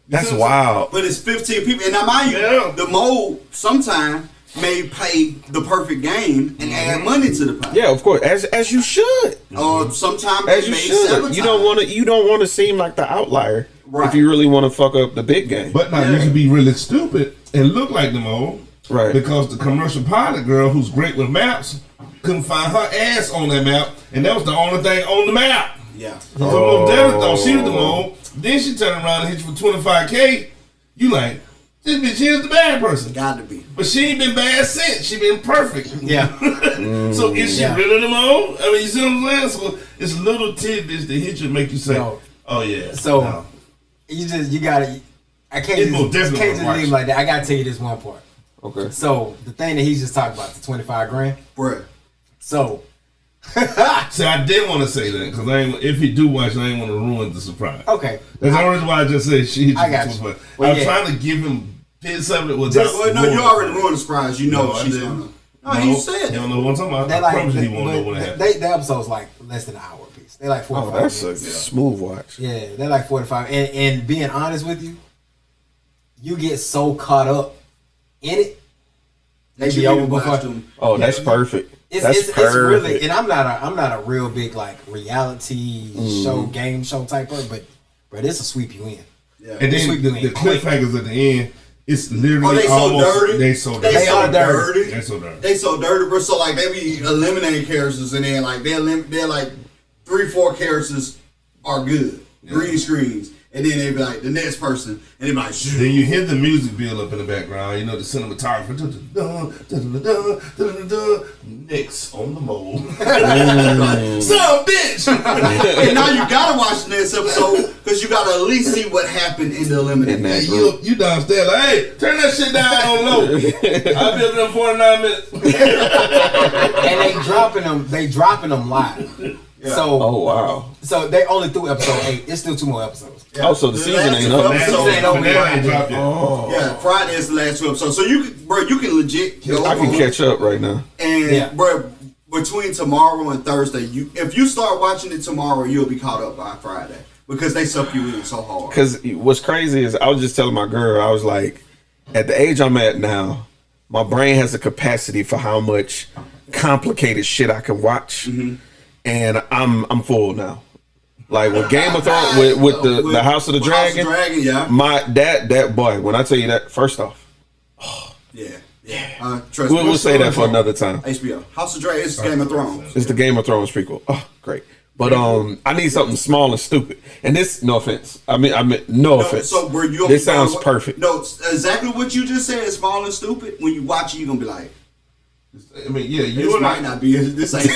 that's wild. But it's 15 people. And now mind you, Yeah. the mole sometimes may play the perfect game and add money to the pot. Yeah, of course, as you should. Or sometimes As they you may should. sabotage. You don't want to seem like the outlier. Right. If you really want to fuck up the big game. But now you can be really stupid and look like the mole. Right. Because the commercial pilot girl who's great with maps couldn't find her ass on that map, and that was the only thing on the map. Yeah. So Mo Della thought she was the mole. Then she turned around and hit you for $25K. You like, this bitch here's the bad person. Got to be. But she ain't been bad since. She been perfect. Yeah. So is she Yeah. really the mole? I mean, you see what I'm saying? So it's little tidbits that hit you and make you say, No. oh yeah. So no. you gotta. I can't It's just, most definitely can't just watch. leave like that. I gotta tell you this one part. Okay. So the thing that he just talked about, the 25 grand. Bruh. So See, I did want to say that because if he do watch, I ain't want to ruin the surprise. okay. That's the only reason why I just said she hit you I got for you. 25. Well, I'm yeah. trying to give him something with Well, no, you already ruined the surprise. You know No, I she's didn't. gonna. No, he said You don't that. know what I'm talking about. They I like promise you he won't know but what happened. the episode's like less than an hour piece. They like 45 Oh, that's a minutes. smooth watch. Yeah, they're like 45. And being honest with you, you get so caught up in it, They be over before. costume. Oh, that's perfect. It's really, and I'm not a real big like reality show, game show type of, but it's a sweep you in. Yeah. And then the cliffhangers at the end, it's literally they so almost dirty. They so dirty. They are dirty. They so dirty. They so dirty, bro. So like they be eliminating characters, and then like they're like 3-4 characters are good, green screens, and then they be like the next person, and they be like, shoot. Then you hear the music build up in the background. You know the cinematographer. Next on the mold. Son, bitch. And now you gotta watch the next episode because you gotta at least see what happened in the elimination. Hey, you downstairs like, hey, turn that shit down on low. I'll be up there in 49 minutes. And they dropping them live. Yeah. So Oh wow. So they only through episode 8. It's still 2 more episodes. Yeah. Oh, so the season ain't up. Episode ain't over yet. Drop yet. Oh. Yeah, Friday is the last 2 episodes. So you can legit go I can on. catch up right now. And bro, between tomorrow and Thursday, if you start watching it tomorrow, you'll be caught up by Friday because they suck you in so hard. Because what's crazy is I was just telling my girl, I was like, at the age I'm at now, my brain has a capacity for how much complicated shit I can watch, and I'm full now. Like with Game of Thrones, with the House of the Dragon, yeah. my that boy. When I tell you that, first off, Trust me. we'll say that for another time. HBO House of Dragon is Game of Thrones. It's the Game of Thrones prequel. Oh, great. But I need something small and stupid. And this, no offense. I mean, no offense. So were you? This sounds perfect. No, exactly what you just said is small and stupid. When you watch it, you're gonna be like, I mean, yeah, this you might not be. This ain't.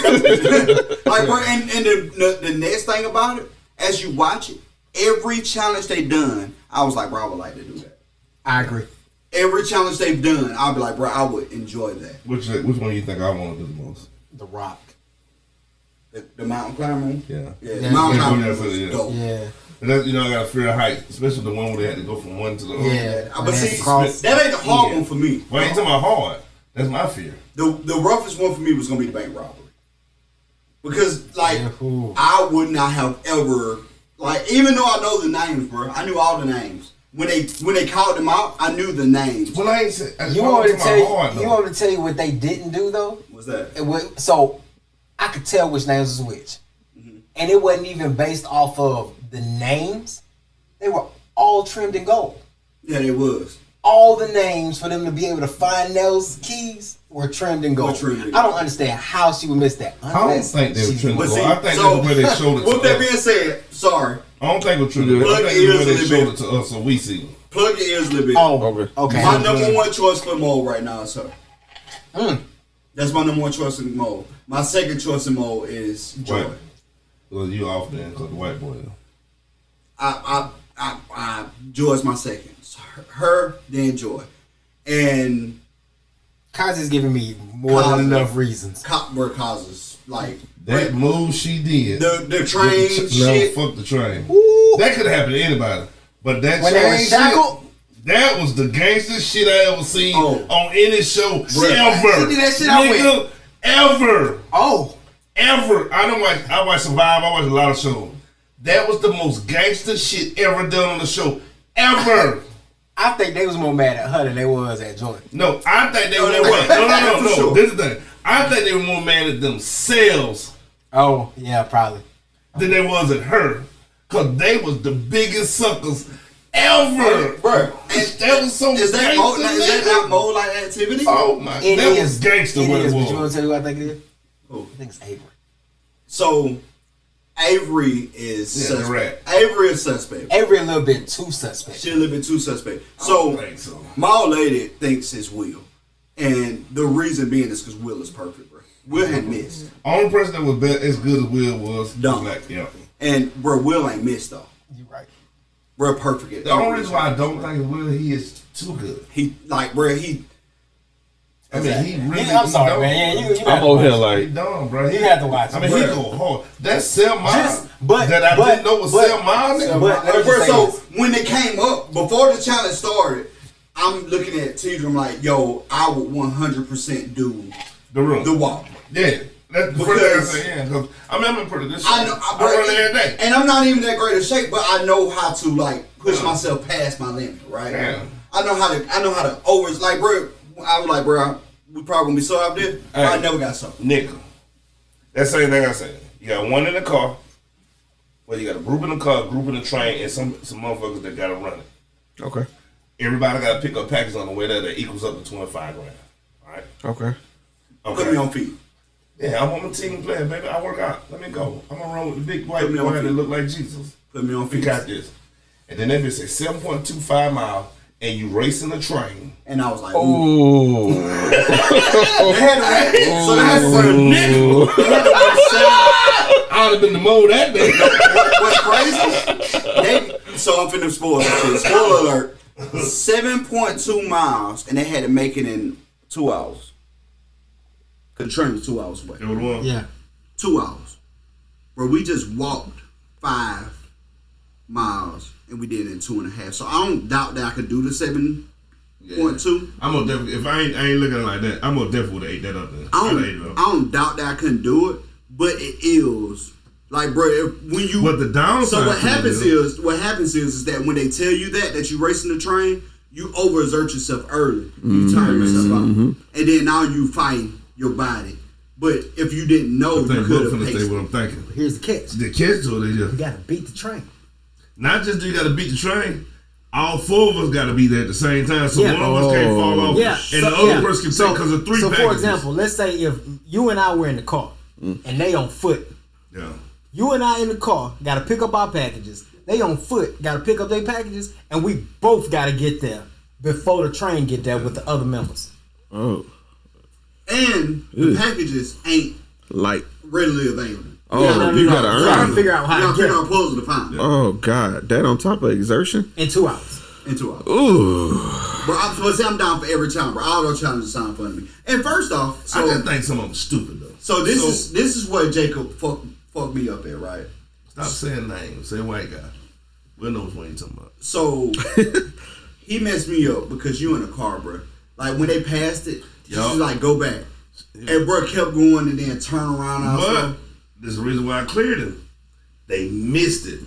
Like, bro, and the next thing about it, as you watch it, every challenge they done, I was like, bro, I would like to do that. I agree. Every challenge they've done, I'll be like, bro, I would enjoy that. Which one do you think I want to do the most? The Rock. The mountain climbing. Yeah. The mountain climbing was Yeah. dope. Yeah. And that's, I got a fear of height, especially the one where they had to go from one to the other. Yeah. But see, that ain't the hard one for me. Well, I ain't talking about hard. That's my fear. The roughest one for me was gonna be the bank robbery. Because like Yeah, I would not have ever like, even though I know the names, bro, I knew all the names. When they called them out, I knew the names. Well, I ain't say. You want me to tell you what they didn't do though? What's that? So I could tell which names was which, and it wasn't even based off of the names. They were all trimmed in gold. Yeah, they was. All the names for them to be able to find those keys were trimmed in gold. I don't understand how she would miss that. I don't think they were trimmed in gold. See, I think that's the way they showed it. With that being said, sorry. I don't think it was trimmed in gold. I think the way they showed it to us, so we see them. Plug your ears a little bit. Oh, okay. My number one choice for mode right now is her. That's my number one choice in mode. My second choice in mode is Joy. Right. Well, you off then because the white boy. Joy's my second. Her, then Joy. And Kazi's giving me more than enough reasons. Where causes like that move she did. The train shit. No, fuck the train. Ooh. That could have happened to anybody. But that When they train were shackled? shit, that was the gangster shit I ever seen on any show ever. She did that shit I Nigga, ever. Oh. Ever. I watch Survive, I watch a lot of shows. That was the most gangster shit ever done on the show. Ever. I think they was more mad at her than they was at Joy. No, I think they were. No. Sure. This is the thing. I think they were more mad at themselves Oh, yeah, probably. than they was at her. Cause they was the biggest suckers ever. Bro, That was so is that not mode like activity? Oh my, It that is was gangster It what is, it but you want was. to tell you what I think it is? Oh. I think it's Avery. So Avery is Yeah, the suspect. rat. Avery is suspect. Avery a little bit too suspect. She a little bit too suspect. I don't So think so. my old lady thinks it's Will. And the reason being is because Will is perfect, bro. Will had missed. Only person that was as good as Will was Dumb. Black. Yeah. And bro, Will ain't missed though. You right. Bro, perfect at The only reason why I don't think Will, he is too good. he like bro, he I mean, he really. I'm sorry, he man. dumb. Yeah, you I'm over here He like, dumb, bro. You have to watch I it, mean, bro. he go hard. That Sel Mine but- that I didn't know was Sel Mine. but- let me bro, just say so this. when it came up, before the challenge started, I'm looking at Tidra, I'm like, yo, I would 100% do The room. the walk. Yeah. That's the Because- first thing I say, yeah. 'Cause, I mean, I'm in pretty good shape. I know, I bro, run every day. and I'm not even that great of shape, but I know how to like push myself past my limit, right? Yeah. I know how to over like, bro. I was like, bro, we probably gonna be so out there. Hey. I never got so. Nickel. That's the same thing I said. You got one in the car. Well, you got a group in the car, a group in the train, and some motherfuckers that gotta run it. Okay. Everybody gotta pick up packages on the way there that equals up to 25 grand. All right. Okay. Okay. Put me on feet. Yeah, I'm on my team player, baby. I work out. Let me go. I'm gonna run with the big white Put me on boy that feet. look like Jesus. Put me on We feet. got this. And then if it's a 7.25 mile and you racing the train. And I was like, Ooh. They had to run. So they had to For a run. nickel. They had to run I would have been the mode that day. What's crazy? So I'm finna spoil some shit. Spoiler alert. 7.2 miles, and they had to make it in 2 hours. Cause the train was 2 hours away. It was one. Yeah. 2 hours. Bro, we just walked 5 miles, and we did it in 2.5. So I don't doubt that I could do the 7.2. I'm gonna definitely, if I ain't looking at it like that, I'm gonna definitely would have ate that up there. I I'd ate it don't, up. I don't doubt that I couldn't do it, but it is like, bro, when you. But the downside. So what to it happens is that when they tell you that you're racing the train, you overexert yourself early. You tire yourself out, and then now you fight your body. But if you didn't know, I you think could I'm have finna say paced. what I'm thinking. Here's the catch. The kids do it, they You just gotta beat the train. not just do you got to beat the train. All 4 of us got to be there at the same time, so Yeah. one of us can't fall off, Yeah. and the other person can take because of 3 So packages. for example, let's say if you and I were in the car and they on foot. Yeah. You and I in the car got to pick up our packages. They on foot got to pick up their packages, and we both got to get there before the train get there with the other members. Oh. And the packages ain't Like. readily available. Oh, you gotta So I earn gotta it. figure out You how gotta to get figure out it puzzle to find Oh God, that on top of exertion. in 2 hours. in 2 hours. Ooh. Bro, I'm down for every time, bro. All those challenges sound fun to me. And first off, I just think some of them stupid though. So this is where Jacob fucked me up at, right? Stop saying names. Say white guy. We'll know which one you talking about. So he messed me up because you in a car, bro. Like when they passed it, just like go back. And bro kept going and then turn around. But there's a reason why I cleared him. They missed it.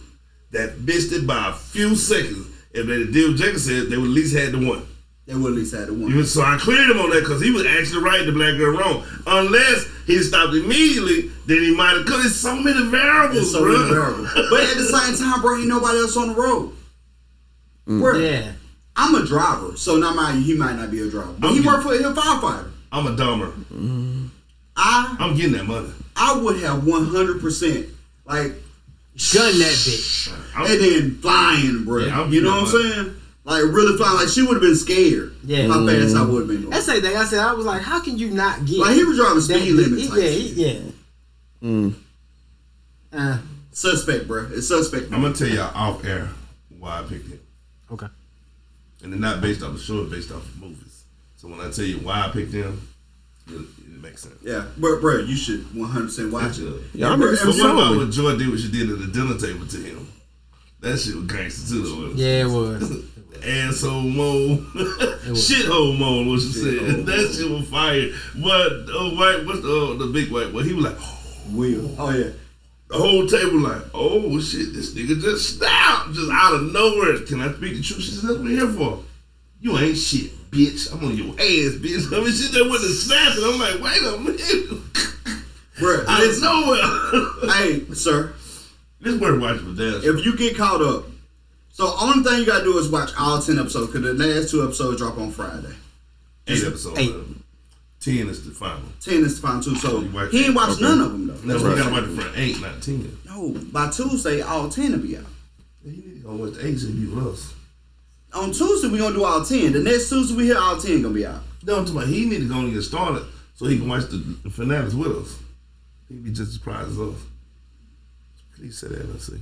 That missed it by a few seconds. If they did what Jacob said, they would at least had the one. They would at least had the one. So I cleared him on that because he was actually right, the black girl wrong. Unless he stopped immediately, then he might have. Because there's so many variables, It's so bro. many variables. But at the same time, bro, ain't nobody else on the road. Bro, Yeah. I'm a driver, so he might not be a driver. But he worked for a firefighter. I'm a dumber. I'm getting that money. I would have 100% like Gun that bitch. and then flying, bro. Yeah, I'm you know getting what I'm that saying? Like really flying. Like she would have been scared. Yeah. How fast I would have been going. That's the thing. I said, I was like, how can you not get? Like he was driving speed limit type shit. Suspect, bro. It's suspect. I'm going to tell y'all off air why I picked him. Okay. And they're not based off the show, it's based off of movies. So when I tell you why I picked him, it makes sense. Yeah, bro, you should 100% watch it. Yeah, And bro, I'm But what about me. what Joy did, what she did at the dinner table to him? That shit was gangster too, though. Yeah, it was. Asshole mole, shithole mole, what she said. That shit was fire. But what's the big white boy? He was like, Will. Oh yeah. the whole table like, oh shit, this nigga just stopped, just out of nowhere. Can I speak the truth? She said, that's what we're here for. You ain't shit, bitch. I'm on your ass, bitch. I mean, she just went to snap it. I'm like, wait a minute. Bro, Out of nowhere. hey, sir. This worth watching for that. If you get caught up, so only thing you gotta do is watch all 10 episodes because the last 2 episodes drop on Friday. 8 episodes. 8. 10 is the final. 10 is the final 2, so You watch he ain't watched okay. none of them though. No, we gotta watch it for 8, not 10. No, by Tuesday all 10 will be out. You need to go watch 8 so you be us. On Tuesday we gonna do all 10. The next Tuesday we hit all 10 gonna be out. No, I'm talking about he need to go and get started so he can watch the finales with us. He'd be just as surprised as us. Please say that, let's see.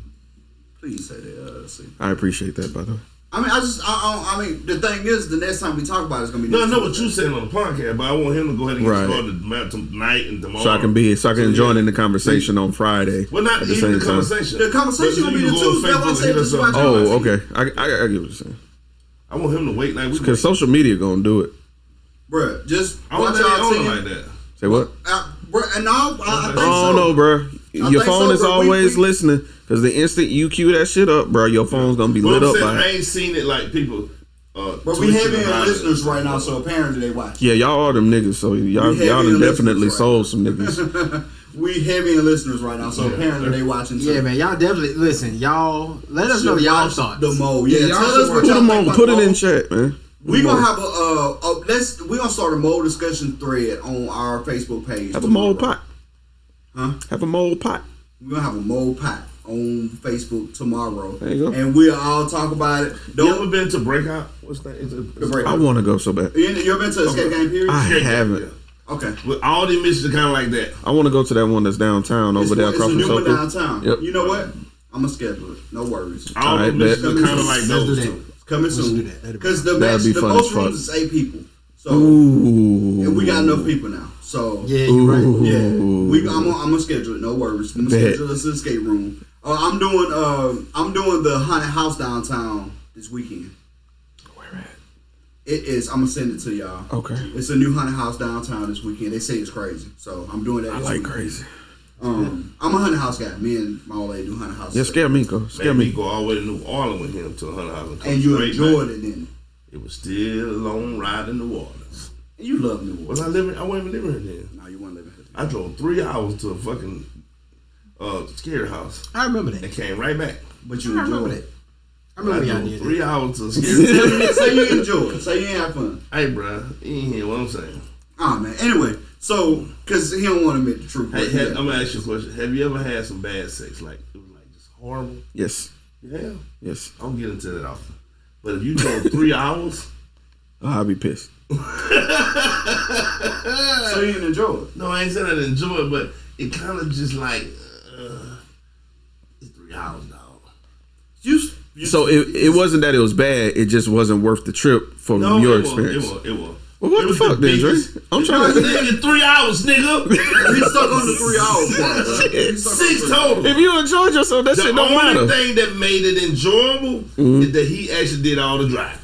Please say that. Let's see. I appreciate that, by the way. I mean, I mean, the thing is, the next time we talk about it, it's gonna be. No, I next know what Tuesday. you're saying on the podcast, but I want him to go ahead and get Right. started tonight and tomorrow. So I can join in the conversation on Friday. Well, not at the even same the time. conversation. The conversation But gonna be you the can go on Tuesday. That's why I Facebook said and hit just us watch up. it. Oh, okay. I get what you're saying. I want him to wait like we Because social media gonna do it. Bruh, just I want watch that all owner 10. like that. Say what? Bruh, and I think so. Oh no, bro. Your think phone so, is bro. always We- listening because the instant you cue that shit up, bro, your phone's gonna be But lit I'm up saying, by I it. ain't seen it like people But we heavy in listeners right now, so apparently they watch. Yeah, y'all are them niggas, so y'all done definitely sold some niggas. We heavy in listeners right now, so apparently they watching too. Yeah, man, y'all definitely listen. Y'all let us know y'all thoughts. The mole, yeah. Tell us what put y'all them think on. Put it in chat, man. We gonna have we gonna start a mole discussion thread on our Facebook page. Have a mole pot. Huh? Have a mole pot. We're gonna have a mole pot on Facebook tomorrow. There you go. And we'll all talk about it. You ever been to Breakout? What's that? The Breakout. I want to go so bad. You ever been to Escape Game Period? I haven't. Yeah. Okay. With all the missions are kind of like that. I want to go to that one that's downtown over there across from It's a new one Souf. downtown. Yep. You know what? I'm gonna schedule it. No worries. All the Alright, missions bet. are kind of like Let's do those that. too. Coming Let's do soon. that. That'd be Because the That'd be the fun most as fuck. rooms is 8 people. So Ooh. and we got enough people now. So Yeah, you're right. yeah, I'm gonna schedule it. No worries. I'm gonna Bet. schedule this escape room. I'm doing the haunted house downtown this weekend. Where at? It is. I'm gonna send it to y'all. Okay. It's a new haunted house downtown this weekend. They say it's crazy, so I'm doing that. I this like weekend. crazy. I'm a haunted house guy. Me and my old lady do haunted house. Yeah, scare me, go. Scare Man, we me. go all the way to New Orleans with him to 100 House. come And you straight enjoyed back. it, then. It was still a long ride in New Orleans. And you love New Was Orleans. I wasn't even living here then. No, you weren't living here. I drove 3 hours to a fucking scary house I remember and that. came right back. But you I remember enjoyed that. it. I remember y'all drove did 3 that. hours to a scary house. Say you enjoyed it. Say you had fun. Hey, bro, you ain't hear what I'm saying. Ah, man. Anyway, so, because he don't want to admit the truth. Hey, but yeah. I'm gonna ask you a question. Have you ever had some bad sex? Like it was like just horrible. Yes. Yeah, Yes. I don't get into that often. But if you drove 3 hours, Oh, I'll be pissed. So you didn't enjoy it. no, I ain't saying I didn't enjoy it, but it kind of just like it's 3 hours, dog. So it wasn't that it was bad. It just wasn't worth the trip from No, your it experience. It was. Well, what It the was fuck, then, Dre? biggest- I'm trying to. Nigga, 3 hours, nigga. He's stuck on the 3 hours part. He's stuck on 6 3 total. If you enjoyed yourself, that The shit don't only matter. thing that made it enjoyable is that he actually did all the driving.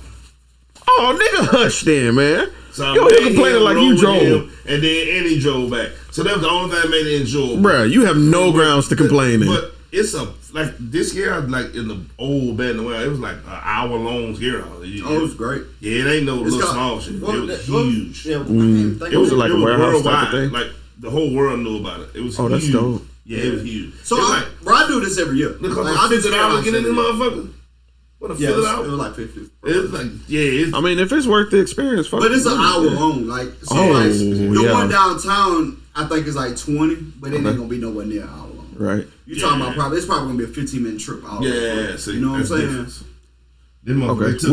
Oh, nigga, hush then, man. So You I here made complaining him like roll you with drove. him, and then he drove back. So that was the only thing that made it enjoyable. Bruh, you have no grounds to complain in. But it's like this scare house, like in the old bad in the world, it was like an hour long scare house. Oh, it was great. Yeah, it ain't no It's little got- small shit. well, It was that- well, huge. Yeah, I can't even think It was of like a warehouse type of thing? Like the whole world knew about it. It was Oh, that's huge. dope. Yeah, it was huge. So It was I do this every year. look, Like, I I do $50 scare get in this house every year. motherfucker. What a Yeah, fill it it out. was like 50. It's like it's I mean, if it's worth the experience, fuck But it's it. an hour long. Like, so Oh, like the yeah. one downtown, I think is like 20, but it Okay. ain't gonna be nowhere near an hour long. Right. You talking Yeah. about probably? It's probably gonna be a 15-minute trip. All the way yeah. through. See, you know what I'm that's saying? difference. Them Okay. motherfuckers took-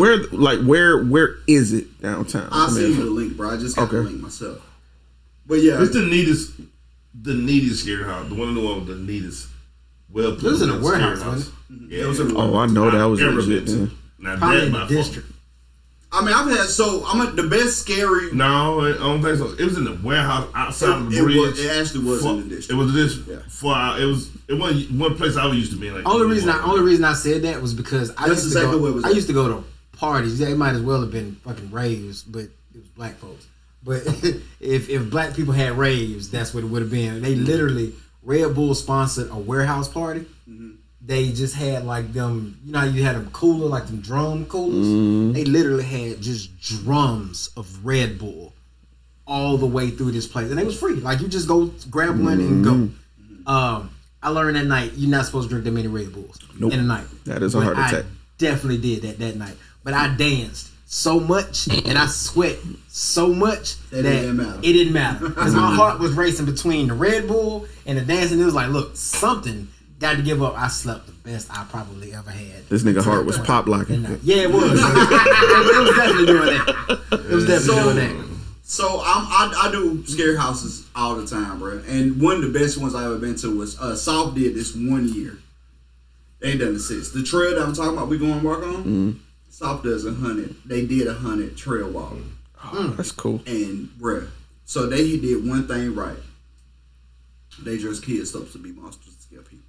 Where is it downtown? I'll I send mean, you the link, bro. I just got the Okay. link myself. But yeah, It's the neatest scary house. The one in New Orleans, the neatest. Well, It was in a scary warehouse, house. wasn't Yeah, it was in a Oh, I know that was Ever legit. been to. Yeah. Now Probably that in my the fault. district. I mean, I've had the best scary. No, I don't think so. It was in the warehouse outside of the bridge. It actually was in the district. It was the district. Yeah. It wasn't one place I used to be. Like Only reason I said that was because I That's used to exactly go. what it was I at. used to go to parties. They might as well have been fucking raves, but it was black folks. But if black people had raves, that's what it would have been. They literally Red Bull sponsored a warehouse party. They just had like them, you know how you had them cooler, like them drum coolers? They literally had just drums of Red Bull all the way through this place. And it was free. Like you just go grab one and go. I learned that night you're not supposed to drink that many Red Bulls Nope. in a night. That is a But heart attack. I definitely did that night. But I danced so much and I sweat so much That that it didn't matter. it didn't matter. Because my heart was racing between the Red Bull and the dancing. It was like, look, something got to give up. I slept the best I probably ever had. This nigga heart was pop locking. Yeah, it was. It was definitely doing that. It was definitely doing that. So I do scary houses all the time, bro. And one of the best ones I ever been to was Souf did this 1 year. They ain't done it since. The trail that I'm talking about, we going to work on. Souf does 100. They did 100 trail walk, Oh, that's cool. and bruh, so they did one thing right. They dress kids up to be monsters to scare people.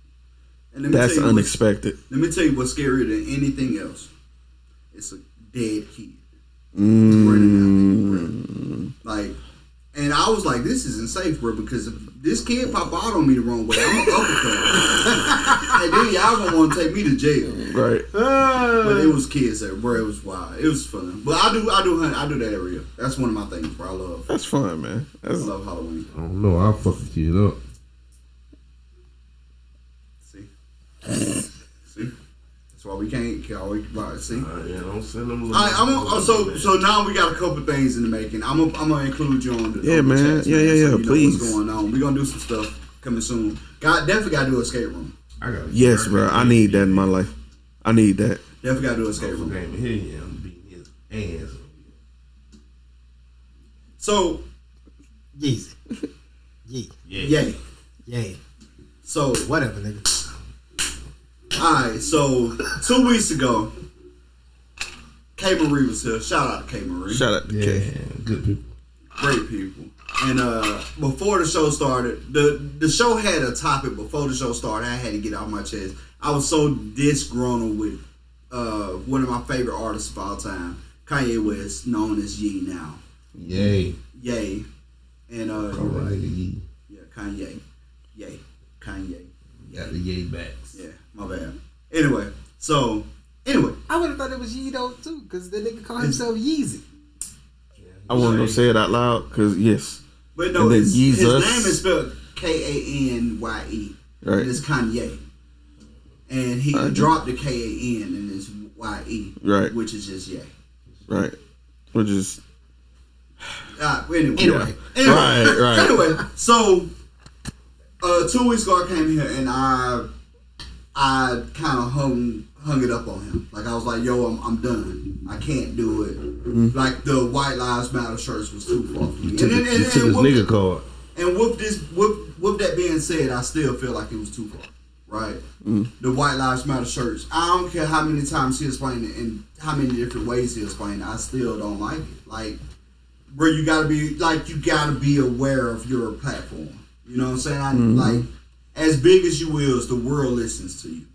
And let me That's tell you unexpected. Let me tell you what's scarier than anything else. It's a dead kid. Like, And I was like, this isn't safe, bro, because if this kid pop out on me the wrong way, I'm gonna uppercut. And then y'all gonna want to take me to jail. Right. But it was kids there, bro. It was wild. It was fun. But I do that every year. That's one of my things, bro. I love. That's fun, man. I love Halloween. I don't know. I'll fuck the kid up. See, that's why we can't. See. Yeah, don't send them. So now we got a couple things in the making. I'm gonna include you on the Yeah, on the man. chats, Yeah, so you know please. what's going on? We're gonna do some stuff coming soon. Definitely gotta do an escape room. Yes, bro. I need that in my life. I need that. Definitely gotta do an escape room. Game here, yeah, I'm beating his ass. So, Yeezy. yay. So, Whatever, nigga. alright, so 2 weeks ago, K Marie was here. Shout out to K Marie. Shout out to Yeah, K. good people. Great people. And before the show started, the show had a topic before the show started. I had to get off my chest. I was so disgruntled with one of my favorite artists of all time, Kanye West, known as Ye now. Yay. Yay. And All right, Yee. yeah, Kanye. Yay. Kanye. Got the yay backs. Yeah, my bad. Anyway, I would have thought it was Yee though too, because the nigga called himself Yeezy. I want to say it out loud because yes. but no, And then his Jesus. name is spelled Kanye. Right. And it's Kanye. And he dropped the Kan and it's Ye. Right. Which is just Ye. Right. Which is Anyway. Right. Anyway, so 2 weeks ago I came here and I kind of hung it up on him. Like I was like, yo, I'm done. I can't do it. Like the White Lives Matter shirts was too far for me. Took his nigga card. And with that being said, I still feel like it was too far. Right? The White Lives Matter shirts. I don't care how many times he explained it and how many different ways he explained it. I still don't like it. Like, bro, you gotta be aware of your platform. You know what I'm saying? Like, as big as you is, the world listens to you.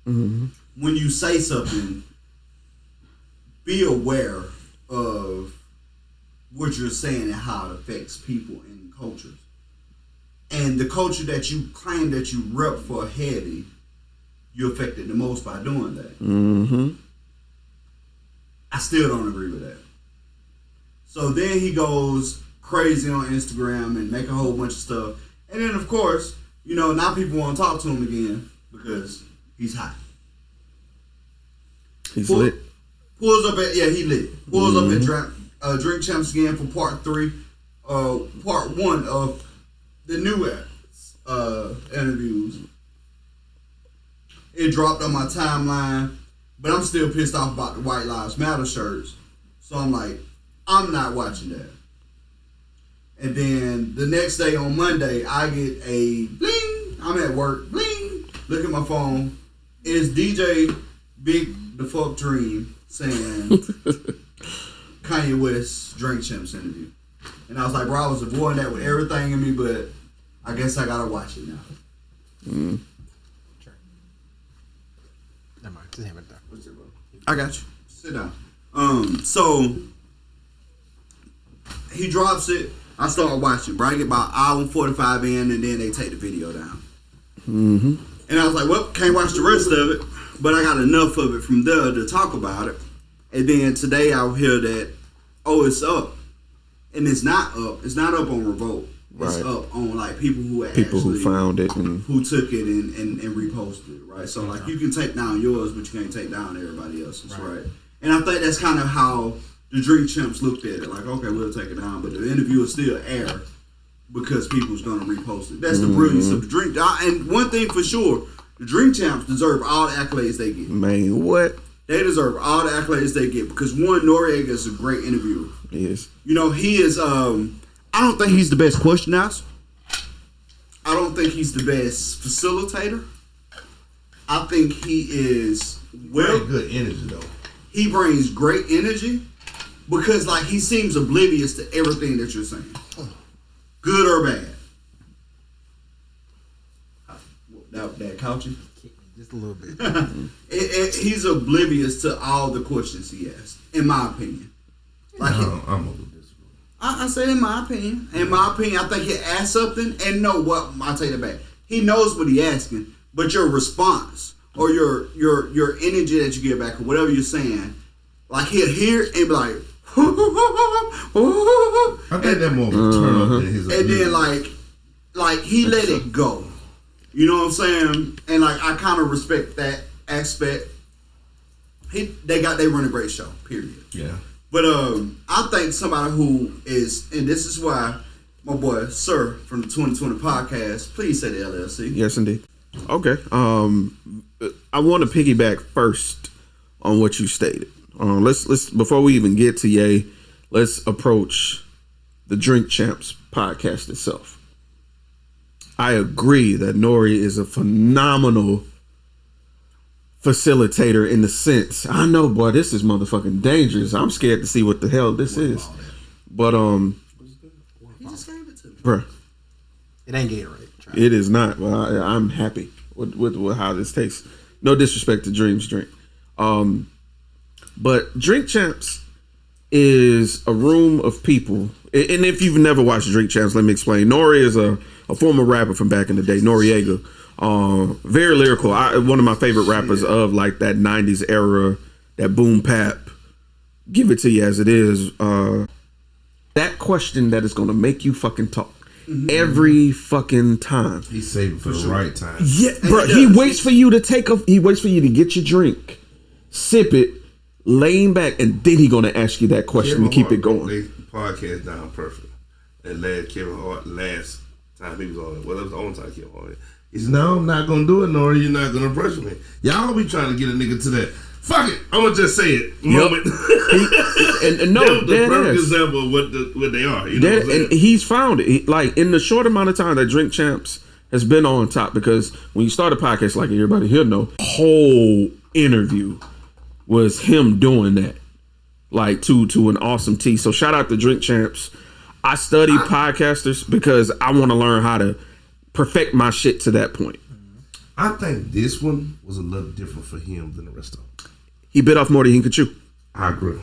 When you say something, be aware of what you're saying and how it affects people and cultures. And the culture that you claim that you rep for heavy, you affected the most by doing that. I still don't agree with that. So then he goes crazy on Instagram and make a whole bunch of stuff. And then, of course, you know, now people want to talk to him again because he's hot. he's lit. Pulls up at, he lit. Pulls up at Drink Champs again for part 3. Part 1 of the new interviews. It dropped on my timeline, but I'm still pissed off about the White Lives Matter shirts. So I'm like, I'm not watching that. And then the next day on Monday, I get a bling. I'm at work, bling. Look at my phone. It's DJ Big the Fuck Dream saying Kanye West Drink Champs interview. And I was like, bro, I was avoiding that with everything in me, but I guess I gotta watch it now. Sure. Never mind. Just have it there. What's it, bro? I got you. Sit down. So he drops it. I start watching, bro. I get about hour and 45 in, and then they take the video down. And I was like, well, can't watch the rest of it, but I got enough of it from there to talk about it. And then today I'll hear that, it's up. And it's not up. It's not up on Revolt. It's up on like people who found it and who took it and reposted it, right? So like you can take down yours, but you can't take down everybody else's, right? And I think that's kind of how the Drink Champs looked at it. Like, okay, we'll take it down, but the interview is still air because people's gonna repost it. That's the brilliance of the Drink. And one thing for sure, the Drink Champs deserve all the accolades they get. man, what? They deserve all the accolades they get because one, Noriega is a great interviewer. Yes. You know, he is. I don't think he's the best question asker. I don't think he's the best facilitator. I think he is Good energy though. He brings great energy because like he seems oblivious to everything that you're saying, good or bad. That couchy? Just a little bit. He's oblivious to all the questions he asks, in my opinion. Like I'm a little disagreeing. I said in my opinion. In my opinion, I think he asked something and know what. I'll take it back. He knows what he asking, but your response or your energy that you get back or whatever you're saying, like he'll hear it and be like, I think that more of a turn up than his. And then like he let it go. You know what I'm saying? And like I kind of respect that aspect. They run a great show. Period. Yeah. But I think somebody who is, and this is why my boy Sir from the 2020 podcast, please say the LLC. Yes, indeed. Okay. I want to piggyback first on what you stated. Let's before we even get to Ye, let's approach the Drink Champs podcast itself. I agree that Nori is a phenomenal facilitator in the sense, I know, boy, this is motherfucking dangerous. I'm scared to see what the hell this is. But He just gave it to me. bruh, It ain't Gatorade. Try it. it is not. Well, I'm happy with how this tastes. No disrespect to Dream's drink. But Drink Champs is a room of people. And if you've never watched Drink Champs, let me explain. Nori is a former rapper from back in the day, Noriega. Very lyrical. One of my favorite rappers of like that 90s era, that boom bap, give it to you as it is. That question that is going to make you fucking talk every fucking time. He's saving for the right time. Yeah, bro. He waits for you to he waits for you to get your drink, sip it, lean back, and then he gonna ask you that question to keep it going. They podcast down perfect. And Kevin Hart last time he was on it. Well, it was the only time Kevin Hart. He said, "No, I'm not gonna do it, Nori. You're not gonna pressure me. Y'all be trying to get a nigga to that. Fuck it, I'm gonna just say it. Moment." and no, that was the perfect is. example of what they are. You know what I'm saying? And he's found it. Like in the short amount of time that Drink Champs has been on top, because when you start a podcast like everybody here know, whole interview was him doing that, like to an awesome T. So shout out to Drink Champs. I study podcasters because I want to learn how to perfect my shit to that point. I think this one was a little different for him than the rest of them. He bit off more than he could chew. I agree.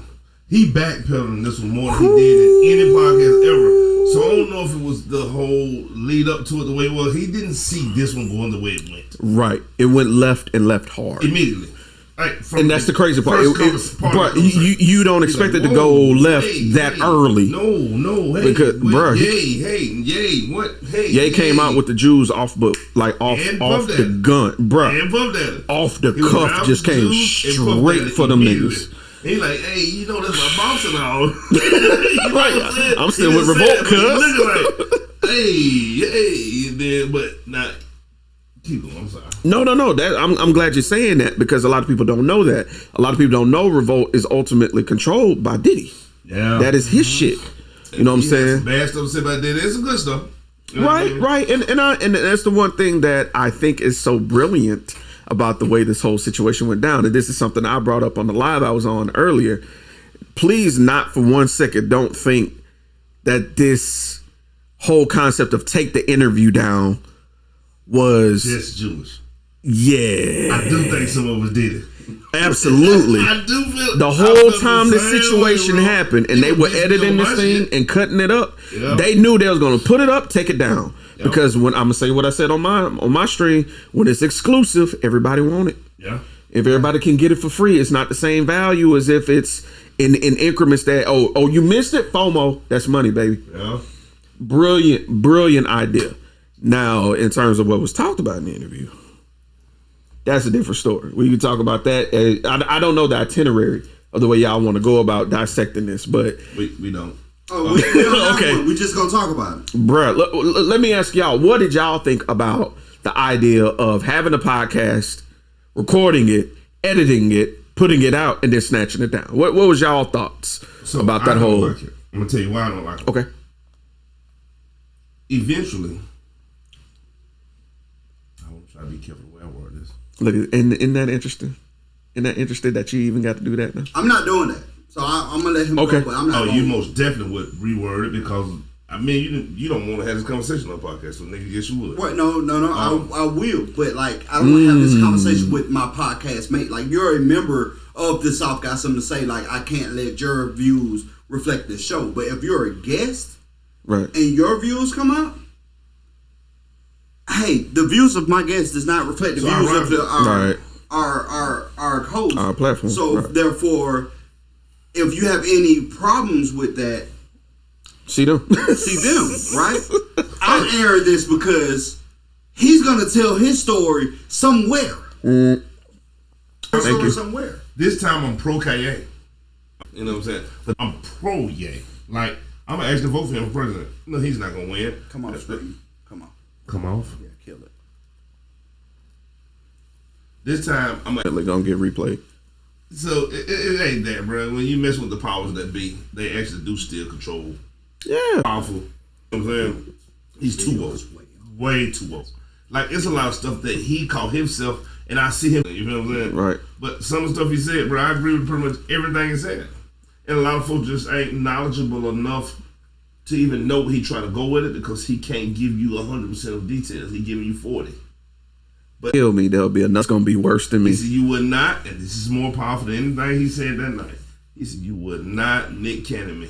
He backpedaled in this one more than he did in any podcast ever. So I don't know if it was the whole lead up to it the way it was. He didn't see this one going the way it went. Right. It went left and left hard. Immediately. Like, And that's the crazy part. But you don't expect it to go left that early. No, hey, Because, bruh, Ye came out with the Jews off the gun, bruh. And Puff Daddy. Off the He was cuff, around just the came Jews and Puff straight Daddy for them immediately. niggas. He like, hey, you know that's my boss and all. Right. I'm still with Revolt, cuz. Like, hey, and then, but not. Keep going. I'm sorry. No. I'm glad you're saying that, because a lot of people don't know that. A lot of people don't know Revolt is ultimately controlled by Diddy. Yeah, That is his shit. You know what I'm saying? Some bad stuff to say about Diddy. It's some good stuff. You know what I mean? Right. And that's the one thing that I think is so brilliant about the way this whole situation went down. And this is something I brought up on the live I was on earlier. Please, not for 1 second, don't think that this whole concept of take the interview down was Just Jewish. Yeah. I do think some of us did it. Absolutely. I do feel The whole time the situation happened and they were editing this thing and cutting it up, they knew they was gonna put it up, take it down. Because when I'm gonna say what I said on my stream, when it's exclusive, everybody want it. Yeah. If everybody can get it for free, it's not the same value as if it's in increments that oh you missed it, FOMO. That's money, baby. Yeah. Brilliant idea. Now, in terms of what was talked about in the interview, that's a different story. We can talk about that. I don't know the itinerary of the way y'all want to go about dissecting this, but We don't. Oh, we don't Okay. we just gonna talk about it. bruh, let me ask y'all, what did y'all think about the idea of having a podcast, recording it, editing it, putting it out, and then snatching it down? What was y'all thoughts about that I don't whole? like it. I'm gonna tell you why I don't like it. Okay. Eventually, I want to try to be careful the way I word this. Look, isn't that interesting? Isn't that interesting that you even got to do that now? I'm not doing that. So I'm gonna let him Okay. go, but I'm not Oh, gonna. you most definitely would reword it because I mean you don't want to have this conversation on a podcast, so nigga, yes you would. What? No. I will, but like I don't want to have this conversation with my podcast mate. Like you're a member of the South, got something to say. Like I can't let your views reflect the show. But if you're a guest Right. and your views come out, hey, the views of my guests does not reflect the So views of Right. our host. Our platform. So Right. therefore, if you have any problems with that, See them. see them, right? I'm airing this because he's gonna tell his story somewhere. Thank you. Somewhere. This time I'm pro KA. You know what I'm saying? But I'm pro Ye. Like, I'm gonna actually vote for him for president. No, he's not gonna win. Come on, screen. Come on. Come off. Yeah, kill it. This time I'm gonna. Definitely gonna get replayed. So it ain't that, bro. When you mess with the powers that be, they actually do still control. Yeah. Powerful. You know what I'm saying? He's too woke. Way too woke. Like, it's a lot of stuff that he called himself, and I see him. You know what I'm saying? Right. But some of the stuff he said, bro, I agree with pretty much everything he said. And a lot of folks just ain't knowledgeable enough to even know he try to go with it because he can't give you 100% of details. He giving you 40. Kill me. There'll be enough gonna be worse than He me. said you would not, and this is more powerful than anything he said that night. He said you would not Nick Cannon me.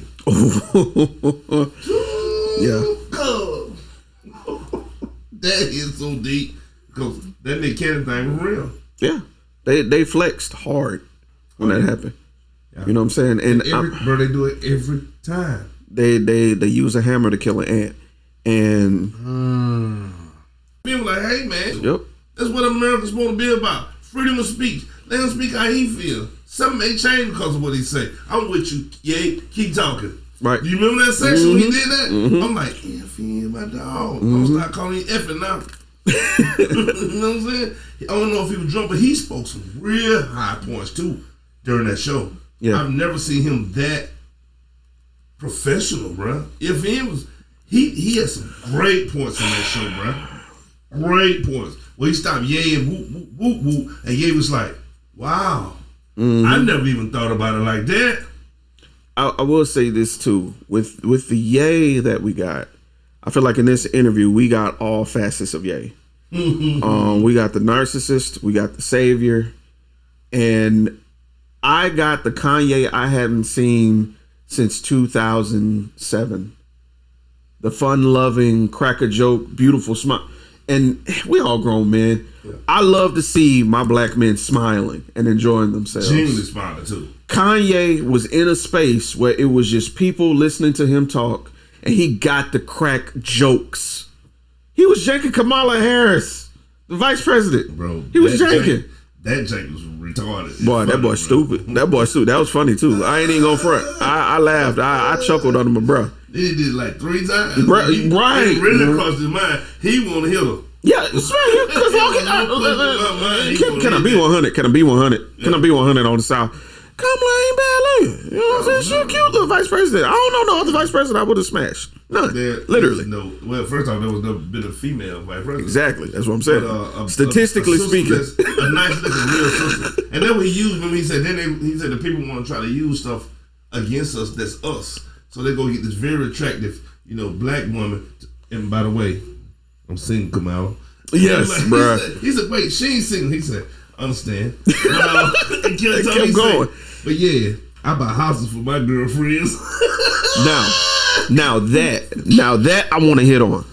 Yeah. That is so deep because that Nick Cannon thing was real. Yeah. They flexed hard when that happened. Yeah. You know what I'm saying? And Bro, they do it every time. they use a hammer to kill an ant. And People like, hey man, yep. that's what America's supposed to be about. Freedom of speech. Let him speak how he feels. Something may change because of what he say. I'm with you, yay. Keep talking. Right. You remember that section when he did that? I'm like, F my dog. I'm gonna start calling you effing now. You know what I'm saying? I don't know if he was drunk, but he spoke some real high points too during that show. Yeah. I've never seen him that professional, bro. If he was, he had some great points on that show, bro. Great points. Where he stopped Ye and whoop, whoop, whoop, whoop, and Ye was like, wow. I never even thought about it like that. I will say this too. With the Ye that we got, I feel like in this interview we got all facets of Ye. We got the narcissist, we got the savior, and I got the Kanye I haven't seen since 2007. The fun-loving, crack a joke, beautiful smile. And we all grown men. Yeah. I love to see my black men smiling and enjoying themselves. Genuinely smiling too. Kanye was in a space where it was just people listening to him talk, and he got the crack jokes. He was janking Kamala Harris, the vice president. Bro, he was janking. That jank was retarded. Boy, that boy stupid. That boy stupid. That was funny too. I ain't even gonna front. I laughed. I chuckled under my breath. He did it like 3 times. Right. He really crossed his mind. He want to hit her. Yeah, it's right. Can I be 100? Can I be 100? Can I be 100 on the South? Kamala ain't bad looking. You know what I'm saying? She a cute little vice president. I don't know no other vice president I would have smashed. None. Literally. No. Well, first off, there was never been a female vice president. Exactly. That's what I'm saying. But, statistically speaking, a nice looking real sister. And then what he used when he said, he said the people want to try to use stuff against us. That's us. So they go get this very attractive, black woman. And by the way, I'm single, Kamala. Yes, bro. He said, wait, she ain't single. He said, understand. It kept going. But yeah, I buy houses for my girlfriends. Now that I want to hit on.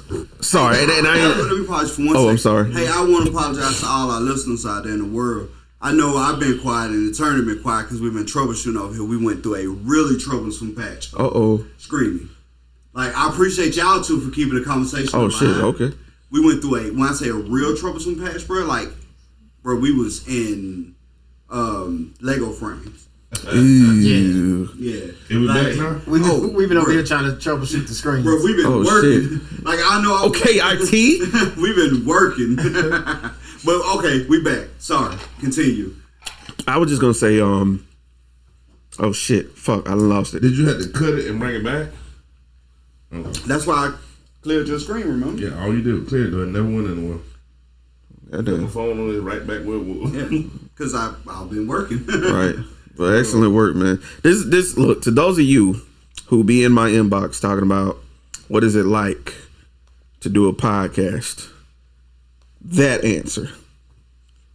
Sorry, and I ain't. Let me pause for one second. I'm sorry. Hey, I want to apologize to all our listeners out there in the world. I know I've been quiet and the attorney been quiet because we've been troubleshooting over here. We went through a really troublesome patch. Screaming. Like, I appreciate y'all too for keeping the conversation alive. Shit, okay. We went through when I say a real troublesome patch, bro, we was in Lego frames. Yeah. And we back now? We've been over here trying to troubleshoot the screens. Bro, we've been working. Shit. Like, I know. IT? We've been working. But, okay, we back. Sorry. Continue. I was just going to say, oh, shit. Fuck, I lost it. Did you have to cut it and bring it back? Okay. That's why I cleared your screen, remember? Yeah, all you do, clear it. It never went anywhere. Put my phone on it right back where it was. Yeah, because I've been working. Right. But excellent work, man. This look, to those of you who be in my inbox talking about what is it like to do a podcast, that answer.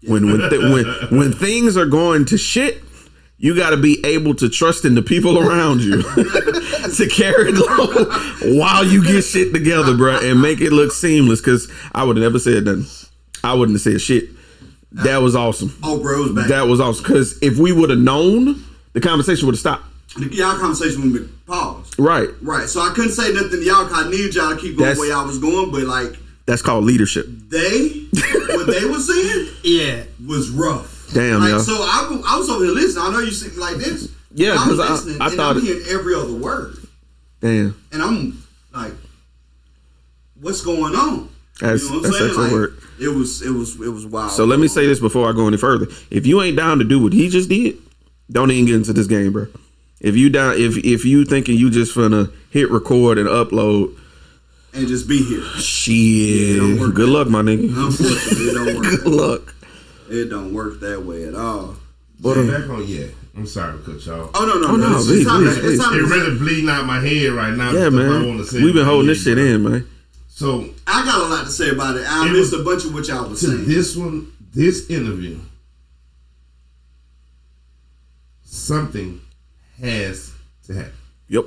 When things are going to shit, You got to be able to trust in the people around you to carry it low while you get shit together, bro, and make it look seamless. Because I would have never said nothing. I wouldn't have said shit. That was awesome. Oh, bro, it was bad. That was awesome. Because if we would have known, the conversation would have stopped. Y'all conversation would have been paused. Right. Right. So I couldn't say nothing to y'all because I needed y'all to keep going where y'all was going. But like, that's called leadership. What they were saying, was rough. Damn, like, yo. So I was over here listening. I know you see like this. Yeah, because I thought I'm hearing every other word. Damn. And I'm like, what's going on? That's excellent like, word. It was wild. So let me say this before I go any further. If you ain't down to do what he just did, don't even get into this game, bro. If you down, if you thinking you just finna hit record and upload and just be here, shit. Good luck, my nigga. Unfortunately, it don't work. Good luck. It don't work that way at all. But back on I'm sorry to cut y'all. Oh no, please. It's really bleeding out my head right now. Yeah, man. We've been holding this shit in, man. So I got a lot to say about it. I missed a bunch of what y'all was saying. This interview, something has to happen. Yep.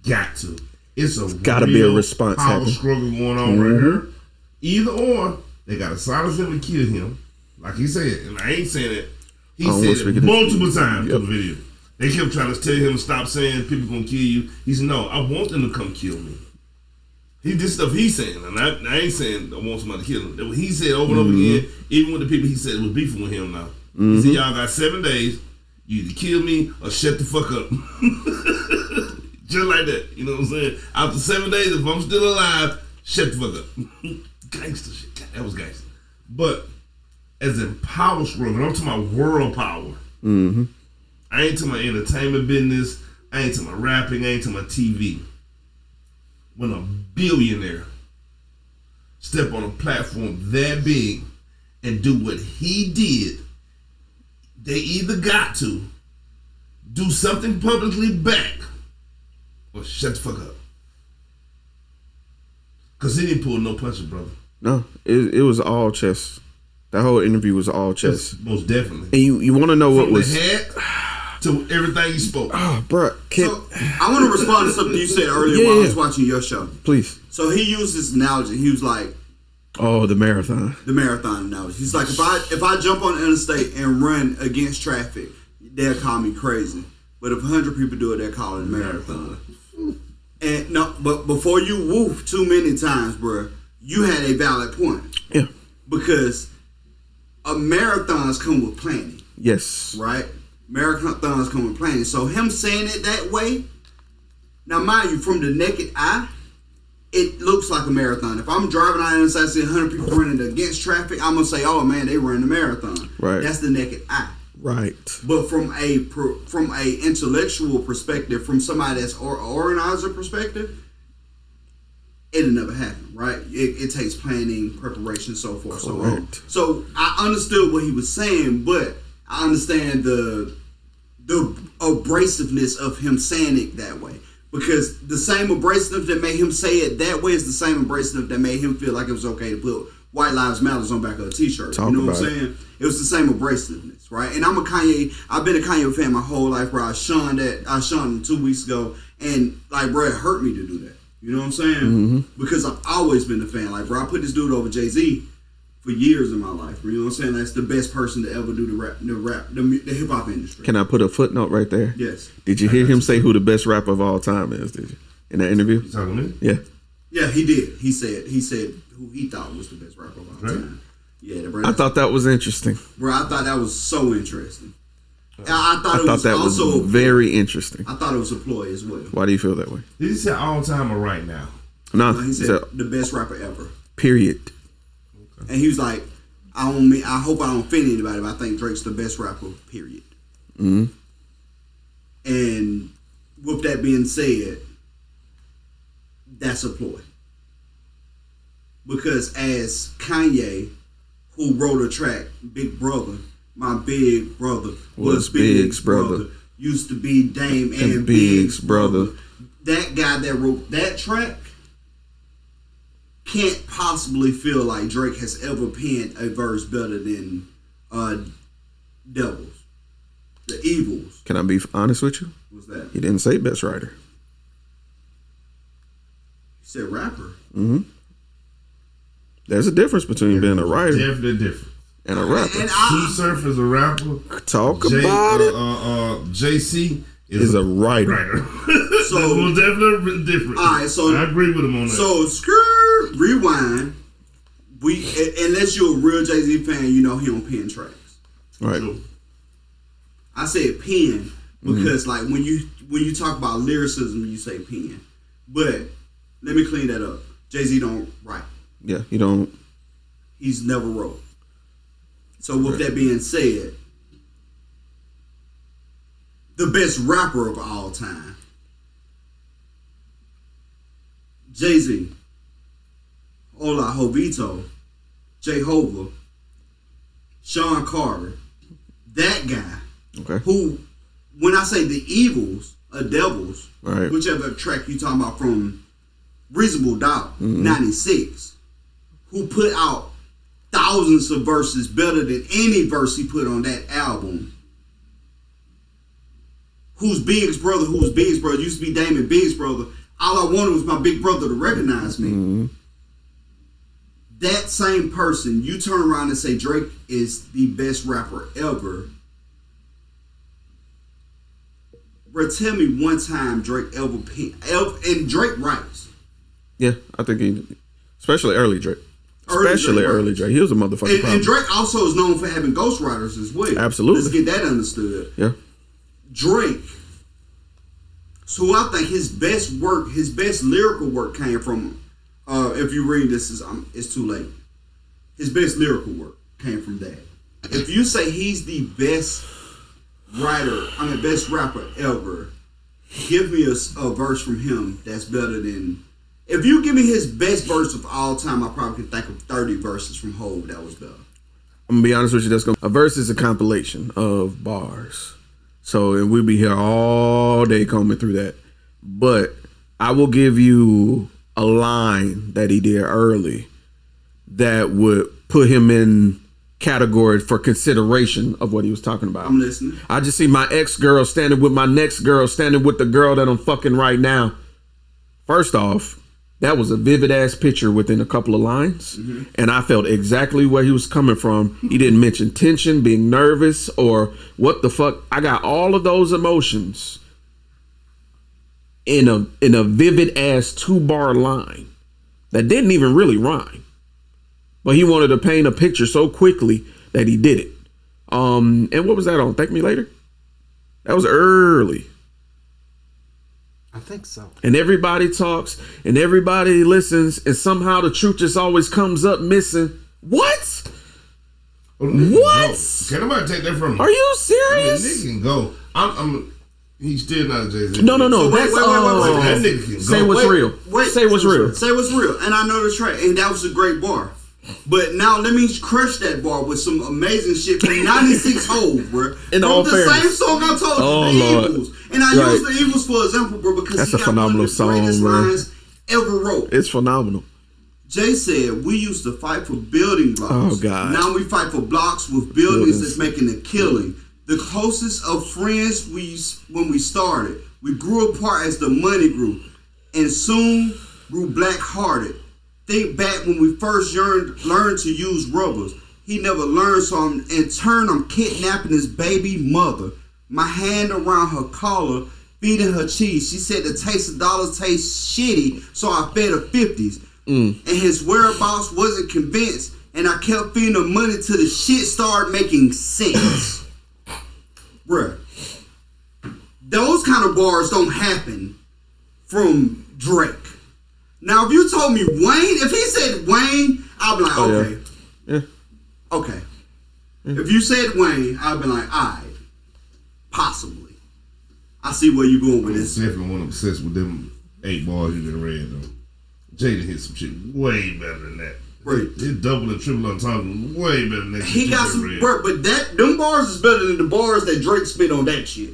Got to. It's gotta be a response. Power struggle going on right here. Either or, they gotta silence him and kill him, like he said. And I ain't saying it. He said it multiple times in the video. They kept trying to tell him to stop saying people gonna kill you. He said, "No, I want them to come kill me." This stuff he's saying, and I ain't saying I want somebody to kill him. He said over and over again, even with the people he said was beefing with him now. He said, "Y'all got 7 days. You either kill me or shut the fuck up." Just like that. You know what I'm saying? After 7 days, if I'm still alive, shut the fuck up. Gangster shit. That was gangster. But as in power struggle, I'm talking about world power. I ain't talking about entertainment business. I ain't talking about rapping. I ain't talking about TV. When a billionaire step on a platform that big and do what he did, they either got to do something publicly back or shut the fuck up. Because he didn't pull no punches, brother. No, it was all chess. That whole interview was all chess. Most definitely. And you want to know what From was... the head to everything he spoke. Oh, bro. So, I want to respond to something you said earlier while I was watching your show. Please. So he used this analogy. He was like... Oh, the marathon. The marathon analogy. He's like, if I jump on the interstate and run against traffic, they'll call me crazy. But if 100 people do it, they'll call it a marathon. And no, but before you woof too many times, bro, you had a valid point. Yeah. Because marathons come with planning. Yes. Right? Marathons come with planning. So him saying it that way, now mind you, from the naked eye, it looks like a marathon. If I'm driving out and I see 100 people running against traffic, I'm going to say, oh man, they ran a marathon. Right. That's the naked eye. Right. But from a intellectual perspective, from somebody that's organizer perspective, it'll never happen, right? It takes planning, preparation, so forth, so on. So I understood what he was saying, but I understand the abrasiveness of him saying it that way. Because the same abrasiveness that made him say it that way is the same abrasiveness that made him feel like it was okay to put White Lives Matters on the back of a t-shirt. You know what I'm saying? It was the same abrasiveness, right? And I've been a Kanye fan my whole life, bro. I shunned him 2 weeks ago, and like, bro, it hurt me to do that. You know what I'm saying? Because I've always been a fan. Like, bro, I put this dude over Jay-Z for years in my life. You know what I'm saying? That's the best person to ever do the hip hop industry. Can I put a footnote right there? Yes. Did you hear him say who the best rapper of all time is? Did you in that interview? You talking to me? Yeah. Yeah, he did. He said who he thought was the best rapper of all time. Yeah, bro. I thought that was interesting. Bro, I thought that was so interesting. I thought that was also very interesting. I thought it was a ploy as well. Why do you feel that way? Did he say all time or right now? No, he said the best rapper ever. Period. Okay. And he was like, I hope I don't offend anybody, but I think Drake's the best rapper, period. And with that being said, that's a ploy. Because as Kanye, who wrote a track, Big Brother, my big brother was Big's brother, used to be Dame and Big's brother. That guy that wrote that track can't possibly feel like Drake has ever penned a verse better than devils, the evils. Can I be honest with you? What's that? He didn't say best writer. He said rapper. Mm-hmm. There's a difference between being a writer Definitely different. and a rapper. And Sue Surf is a rapper. Talk about it. JC Is a writer. So That's definitely different. all right, so I agree with him on that. So rewind. Unless you're a real Jay-Z fan, you know he don't pen tracks. Right. True. I said pen because like when you talk about lyricism, you say pen. But let me clean that up. Jay-Z don't write. Yeah, you don't. He's never wrote. So with that being said, the best rapper of all time, Jay-Z, Ola Jovito, Jehovah, Sean Carter, that guy, Okay. who, when I say the evils or devils, Right. whichever track you talking about from Reasonable Doubt, 96, who put out thousands of verses better than any verse he put on that album. Whose Big's brother used to be Damon Big's brother. All I wanted was my big brother to recognize me. That same person, you turn around and say Drake is the best rapper ever. Bro, tell me one time Drake ever and Drake writes. Yeah, I think he, especially early Drake. Early Drake. He was a motherfucking problem. And Drake also is known for having ghostwriters as well. Absolutely. Let's get that understood. Yeah. Drake, so I think his best work, his best lyrical work came from, if you read this, it's too late. His best lyrical work came from that. If you say he's the best best rapper ever, give me a verse from him that's better than, if you give me his best verse of all time, I probably could think of 30 verses from Hov that was better. I'm gonna be honest with you. A verse is a compilation of bars. So and we'll be here all day combing through that. But I will give you a line that he did early that would put him in category for consideration of what he was talking about. I'm listening. I just see my ex-girl standing with my next girl, standing with the girl that I'm fucking right now. First off, that was a vivid ass picture within a couple of lines. And I felt exactly where he was coming from. He didn't mention tension, being nervous, or what the fuck. I got all of those emotions in a vivid ass 2-bar line that didn't even really rhyme. But he wanted to paint a picture so quickly that he did it. And what was that on? Thank Me Later? That was early. I think so. And everybody talks and everybody listens, and somehow the truth just always comes up missing. What? What? Can nobody take that from him? Are you I mean, serious? nigga can go. He's still not a Jay-Z. No. So wait. That nigga can Say go. what's real. Say what's real. Say what's real. And I know the track, and that was a great bar. But now let me crush that bar with some amazing shit from 96 Hov, bro. In from all the fairness. same song I told you, Oh, The Lord. Eagles. And I Right. use The Eagles for example, bro, because That's he a got phenomenal one of the song, greatest bro. lines ever wrote. It's phenomenal. Jay said, we used to fight for building blocks. Oh, God. Now we fight for blocks with buildings Buildings. that's making a killing. The closest of friends when we started. We grew apart as the money grew. And soon grew black-hearted. Think back when we first learned to use rubbers. He never learned, so in turn I'm kidnapping his baby mother. My hand around her collar, feeding her cheese. She said the taste of dollars tastes shitty, so I fed her 50s. And his whereabouts wasn't convinced, and I kept feeding her money till the shit started making sense. Bruh. Those kind of bars don't happen from Drake. Now, if you told me Wayne, if he said Wayne, I'd be like, Oh, yeah. okay. Yeah. Okay. If you said Wayne, I'd be like, all right. Possibly. I see where you're going with this. Definitely one obsessed with them 8 bars you just read, though. Jada hit some shit way better than that. Right. His double and triple entendre was way better than that. He shit got you some, read. but them bars is better than the bars that Drake spit on that shit.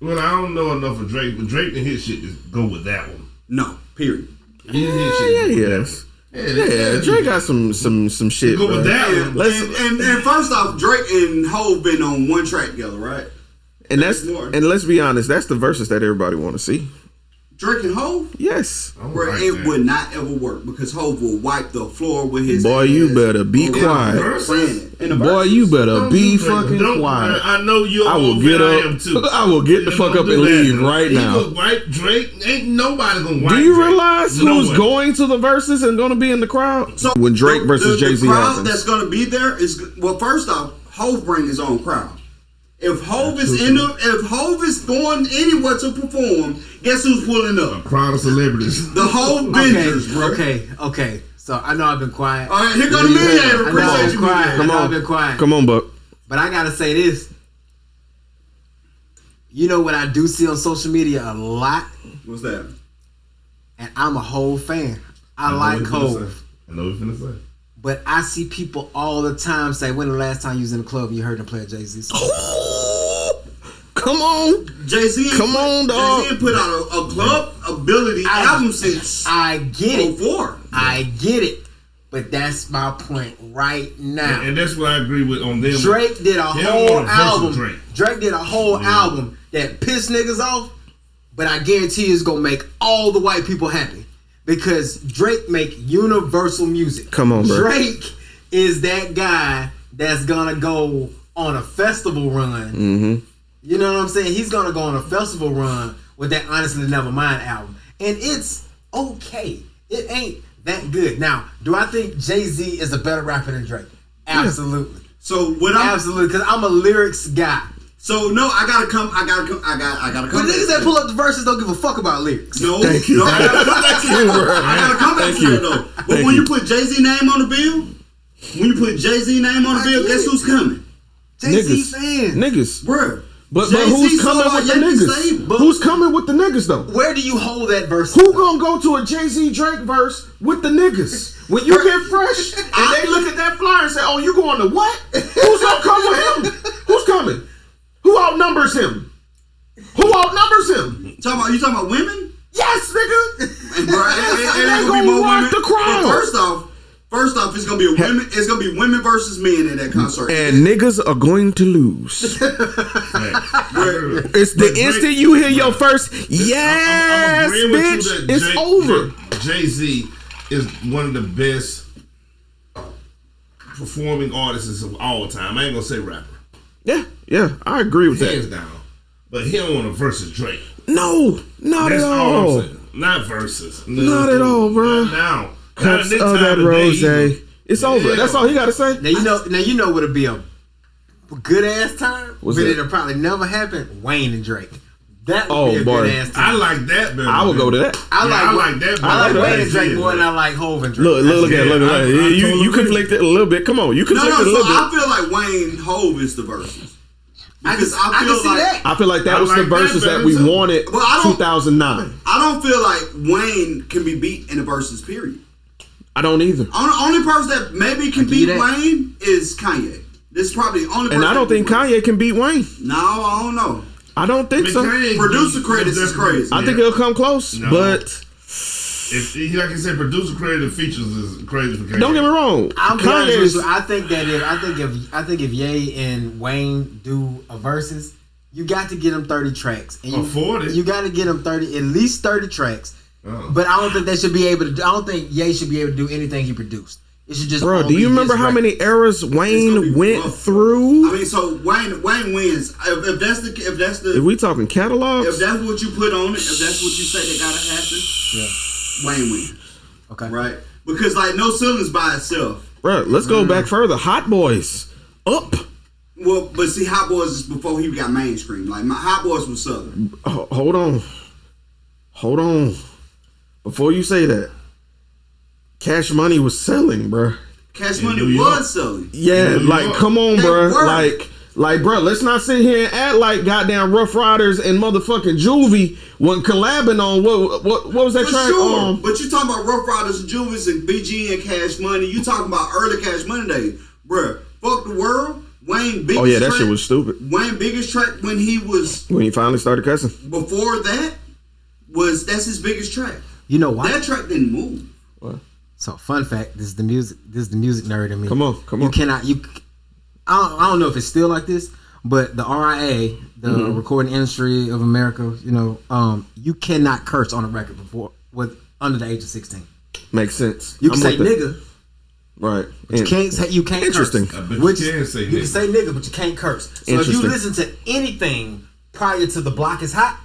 Well, I don't know enough of Drake, but Drake and his shit just go with that one. No, period. His shit just go with that Yes. Yeah, Drake got some shit. Go with Bro. that one. And first off, Drake and Hov been on one track together, right? And let's be honest, that's the verses that everybody want to see. Drake and Hov? Yes. Bro, it would not ever work because Hov will wipe the floor with his Boy, ass. you better be quiet. Boy, you better be fucking quiet. I know you're. I will get up. I will get the fuck up and leave right now. Look, wipe Drake. Ain't nobody gonna wipe. Do you Drake. realize who's going to the verses and going to be in the crowd? So when Drake versus Jay-Z the crowd happens, that's going to be there is, well, first off, Hov bring his own crowd. If Hov is going anywhere to perform, guess who's pulling up? A crowd of celebrities. The whole bingers, bro. Okay. So I know I've been quiet. All right, here go the mediator. Appreciate you, I know I've been mediator. quiet. come on, Buck. But I gotta say this. You know what I do see on social media a lot, What's that? and I'm a Hov fan. I like Hov. I know what you're finna say. But I see people all the time say, when the last time you was in the club and you heard them play a Jay-Z song? Come on. Jay-Z. Come on, dog. Jay-Z put out a club ability album since I get it. 04. I get it. But that's my point right now. And that's what I agree with on them. Drake did a whole album. Drake did a whole album that pissed niggas off, but I guarantee it's gonna make all the white people happy. Because Drake make universal music. Come on, bro. Drake is that guy that's gonna go on a festival run. Mm-hmm. You know what I'm saying? He's gonna go on a festival run with that Honestly Nevermind album. And it's okay. It ain't that good. Now, do I think Jay-Z is a better rapper than Drake? Absolutely. So what I'm Absolutely, because I'm a lyrics guy. So no, I gotta come. But niggas that pull up the verses don't give a fuck about lyrics. No, Thank you. no, I gotta come back to that. I gotta come back to that though. But when you put Jay-Z name on the bill, guess who's coming? Jay-Z fans. Niggas. Bruh. But Jay-Z who's coming sold with the out Yankee niggas? Stadium. Who's coming with the niggas though? Where do you hold that verse? Who gonna go to a Jay-Z Drake verse with the niggas? When you get fresh and they look at that flyer and say, "Oh, you going to what? Who's gonna come with him? Who's coming? Who outnumbers him? Who outnumbers him? You talking about women? Yes, nigga. And bro, it ain't They gonna be more gonna rock women. the crowd. But first off, it's gonna be women. It's gonna be women versus men in that concert. And niggas are going to lose. It's the instant you hear your first yes, I'm agreeing with bitch. you that It's over. Jay-Z is one of the best performing artists of all time. I ain't gonna say rapper. Yeah, I agree with Hands that. down. But he don't want to versus Drake. No, not That's at all I'm all. saying. Not versus. No, Not at all, bro. Not now. Cups Not in of this that time of day rose. either. It's over. That's all he got to say. Now you know what'll be a good ass time, What's but that? it'll probably never happen. Wayne and Drake. That would Oh, be a boy. good ass I time. like that better. I would go to that. I like that better. I like than Wayne and Jay-Z, Drake more than I bro. like Hov and Drake. Look at I you totally conflicted a little bit. Come on, you no, conflicted a so little I bit. feel like Wayne Hov is the versus. I Because can see that. I feel like that I was like the that verses that better we too. wanted. But I don't- 2009. I don't feel like Wayne can be beat in the versus period. I don't either. Only person that maybe can give beat you that. Wayne is Kanye. This is probably the only person. And I don't that think can beat Kanye can beat Wayne. Wayne. No, I don't know. I don't think so. Producer credits is crazy. I think it'll come close, No. but If like I said, producer credit features is crazy for Kanye. don't get me wrong. I'll be honest Kanye with is you. I think if Ye and Wayne do a versus, you got to get them 30 tracks. And Or 40. You got to get them at least 30 tracks. Oh. But I don't think they should be able to. I don't think Ye should be able to do anything he produced. It should just. bro. all Do you be remember his how record. many eras It's gonna Wayne be went rough, through? I mean, so Wayne wins. If that's If we talking catalogs, if that's what you put on it, if that's what you say that gotta happen, Wayne wins. Okay. Right? Because like No Ceilings by itself. bro, let's go back further. Hot Boys, up. Well, but see, Hot Boys is before he got mainstream. Like my Hot Boys was Southern. Hold on. Before you say that, Cash Money was selling, bro. Cash In Money New York. was selling. Yeah, New like York. come on, They bro. were. Like, bro, let's not sit here and act like goddamn Rough Riders and motherfucking Juvie wasn't collabing on what was that For track? sure. But you talking about Rough Riders and Juvies and BG and Cash Money. You talking about early Cash Money days. Bruh, Fuck the World. Wayne biggest Oh yeah, that track, shit was stupid. Wayne biggest track when he was When he finally started cussing. before that that's his biggest track. You know why? That track didn't move. What? So fun fact, this is the music nerd in me. Come on. You cannot, I don't know if it's still like this, but the RIA, the Recording Industry of America, you cannot curse on a record under the age of 16. Makes sense. You can say nigga. Right. But you can't interesting. curse. Which you can say you can say nigga, but you can't curse. So if you listen to anything prior to The Block Is Hot,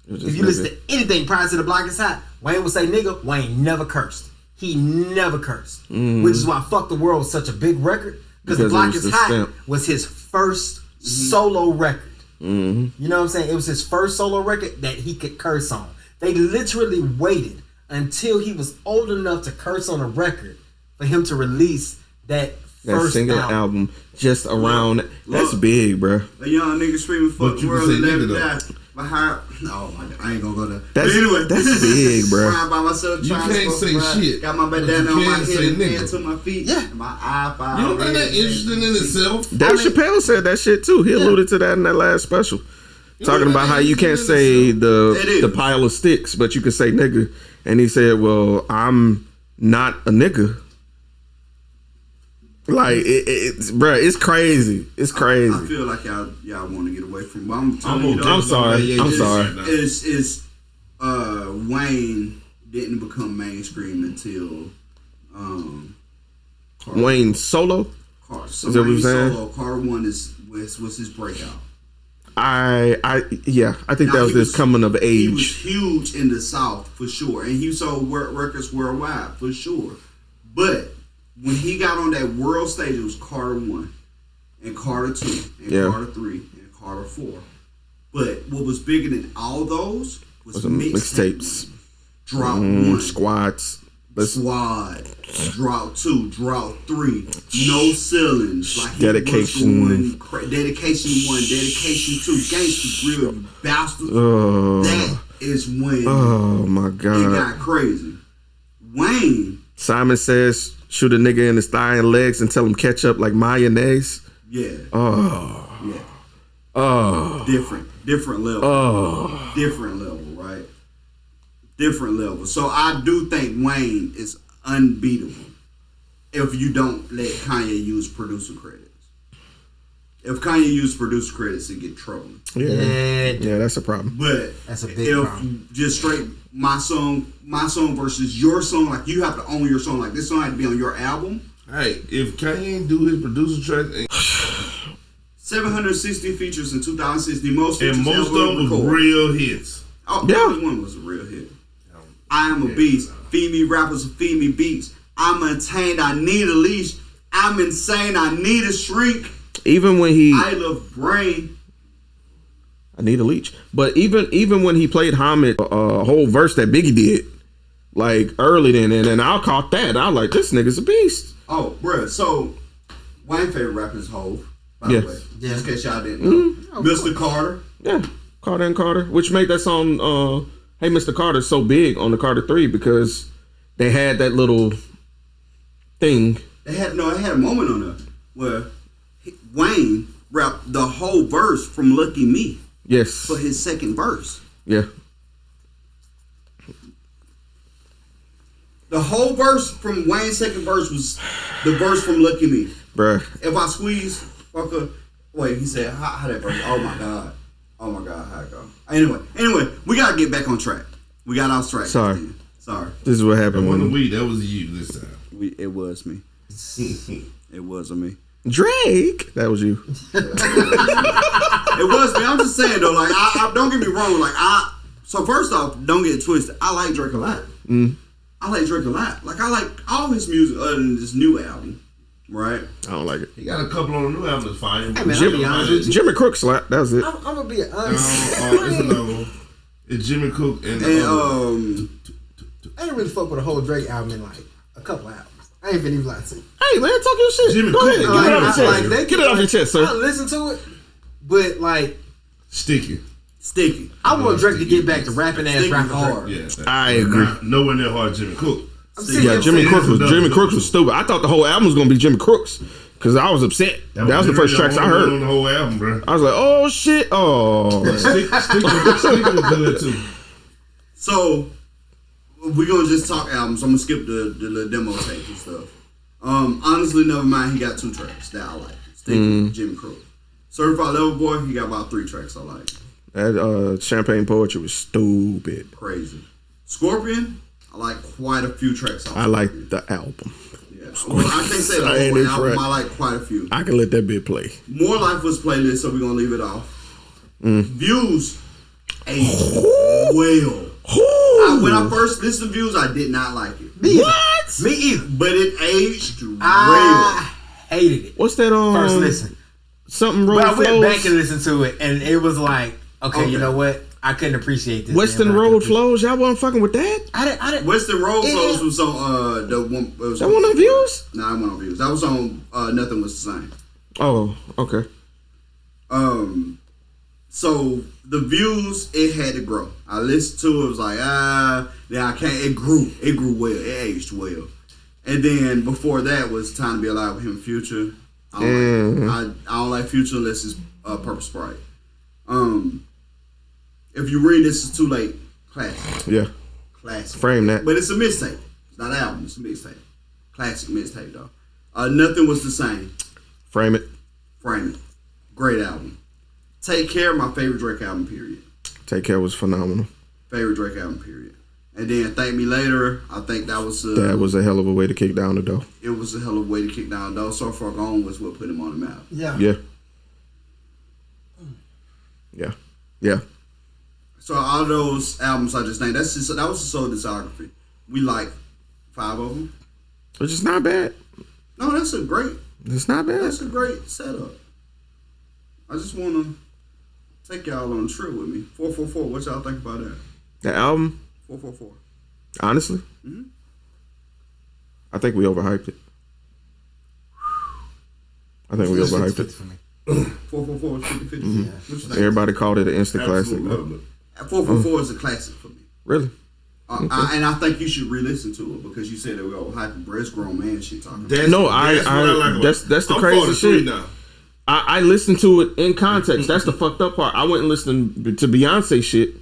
if you listen to anything prior to The Block Is Hot, Wayne would say nigga. Wayne never cursed. He never cursed. Which is why Fuck the World was such a big record. Because The Block Is Hot was his first solo record. You know what I'm saying? It was his first solo record that he could curse on. They literally waited until he was old enough to curse on a record for him to release that first single album just around. That's big, bro. A young nigga screaming "fuck the world" and never die. My heart. No, I ain't gonna go there. But anyway, that's big, bro. By myself, you can't say shit. Got my bandana on my head, hands to my feet. Yeah, my iPod. You don't think that interesting in itself? Dave Chappelle said that shit too. He alluded to that in that last special, talking about how you can't say the pile of sticks, but you can say nigga. And he said, "Well, I'm not a nigga." Like it's bro, it's crazy. It's crazy. I feel like y'all want to get away from. But I'm sorry. I'm sorry. It's Wayne didn't become mainstream until Wayne solo. So is that what you're saying? Solo, Carter 1 was his breakout. I think that was his coming of age. He was huge in the South for sure, and he sold records worldwide for sure. But when he got on that world stage, it was Carter 1 and Carter 2 and Carter 3 and Carter 4. But what was bigger than all those was mixtapes. Drop 1, squads. Squad, Drought 2, Drought 3, No Ceilings, like Dedication 1, Dedication 1, Dedication 2, Gangsta Grill, you bastard. That is when my God, it got crazy. Wayne. Simon Says, shoot a nigga in his thigh and legs and tell him ketchup like mayonnaise. Yeah. Yeah. Different level. Different level, right? Different level. So I do think Wayne is unbeatable if you don't let Kanye use producer credits. If Kanye used producer credits, it get troubling. Yeah, that's a problem. But that's a big problem. Just straight my song versus your song, like you have to own your song. Like this song had to be on your album. Hey, if Kanye do his producer track, 760 features in 2016, most of them was real hits. Oh, yeah, one was a real hit. I am a beast. Feed me rappers and feed me beats. I'm untamed. I need a leash. I'm insane. I need a shrink. Even when I love brain. I need a leech. But even when he played homage, a whole verse that Biggie did, like early then, and I caught that. I was like, this nigga's a beast. Oh, bruh. So Wayne's favorite rapper is Hov. By the way, just in case y'all didn't know, Mr. Carter. Yeah, Carter and Carter, which made that song. Hey, Mr. Carter so big on the Carter 3 because they had that little thing. They had a moment on there where Wayne rapped the whole verse from Lucky Me. Yes. For his second verse. Yeah. The whole verse from Wayne's second verse was the verse from Lucky Me. Bruh. If I squeeze, fucker. Wait, he said, how that verse? Oh my God, how it go? Anyway, we gotta get back on track. We got off track. Sorry. This is what happened when that was you this time. It was me. It wasn't me. Drake, that was you. It was me. I'm just saying though, like I don't get me wrong, so first off, don't get it twisted. I like Drake a lot. I like Drake a lot. Like I like all his music other than this new album. Right? I don't like it. He got a couple on the new album that's fine. Hey, man, I'll be honest with you. Jimmy Crook slap. That was it. I'm gonna be honest. It's another one. It's Jimmy Cook and I didn't really fuck with a whole Drake album in like a couple albums. I ain't been even lie to you. Hey man, talk your shit. Jimmy Go Cook. ahead. Get it off your chest. Get it off your chest, sir. I listen to it, but like sticky. I want Drake to get back to rapping ass rapping hard. Yeah, I agree. Nowhere near hard Jimmy Cook. Yeah, Jimmy Crooks was stupid. I thought the whole album was gonna be Jimmy Crooks because I was upset. That was the first tracks I heard. On the whole album, bro. I was like, oh shit, oh. Sticky was good too. So we're gonna just talk albums. I'm gonna skip the demo tape and stuff. Honestly, never mind. He got 2 tracks that I like. Stick Jimmy Crow. Certified Lover Boy. He got about 3 tracks I like. That Champagne Poetry was stupid. Crazy. Scorpion. I like quite a few tracks. I like the album. Yeah. Well, I can't say the whole album. I like quite a few. I can let that bit play. More Life was playlist, so we're gonna leave it off. Views aged well. When I first listened to Views, I did not like it. What? Me either. But it aged well. I hated it. What's that on? First listen. Something Road But I Flows. went back and listened to it, and it was like, okay, you know what? I couldn't appreciate this. Western Road Flows. Y'all wasn't fucking with that? I didn't. Western Road Flows was on the one. That one on Views? Nah, I went on Views. That was on Nothing Was the Same. Oh, okay. So the Views, it had to grow. I listened to it, it was like, then I can't. It grew well. It aged well. And then before that was Time to Be Alive with him and Future. I don't like Future unless it's Purple Sprite. If you read This Is Too Late, classic. Yeah. Classic. Frame that. But it's a mixtape. It's not an album. It's a mixtape. Classic mixtape, though. Nothing Was the Same. Frame it. Frame It. Great album. Take Care, my favorite Drake album, period. Take Care was phenomenal. Favorite Drake album, period. And then Thank Me Later, I think that was a hell of a way to kick down the door. It was a hell of a way to kick down the door. So Far Gone was what put him on the map. Yeah. So all those albums I just named, that was the sole discography. We like 5 of them. Which is not bad. No, that's a great. It's not bad. That's a great setup. I just want to take y'all on a trip with me. 444. What y'all think about that? The album? 444. Honestly? I think we overhyped it. I think we overhyped it. 444 is 50-50. Yeah. Everybody called it an instant classic. 444 is a classic for me. Really? And I think you should re-listen to it because you said that we were hyping, bro. It's grown man shit talking. That's the crazy shit. Now. I listened to it in context. That's the fucked up part. I went and listened to Beyonce shit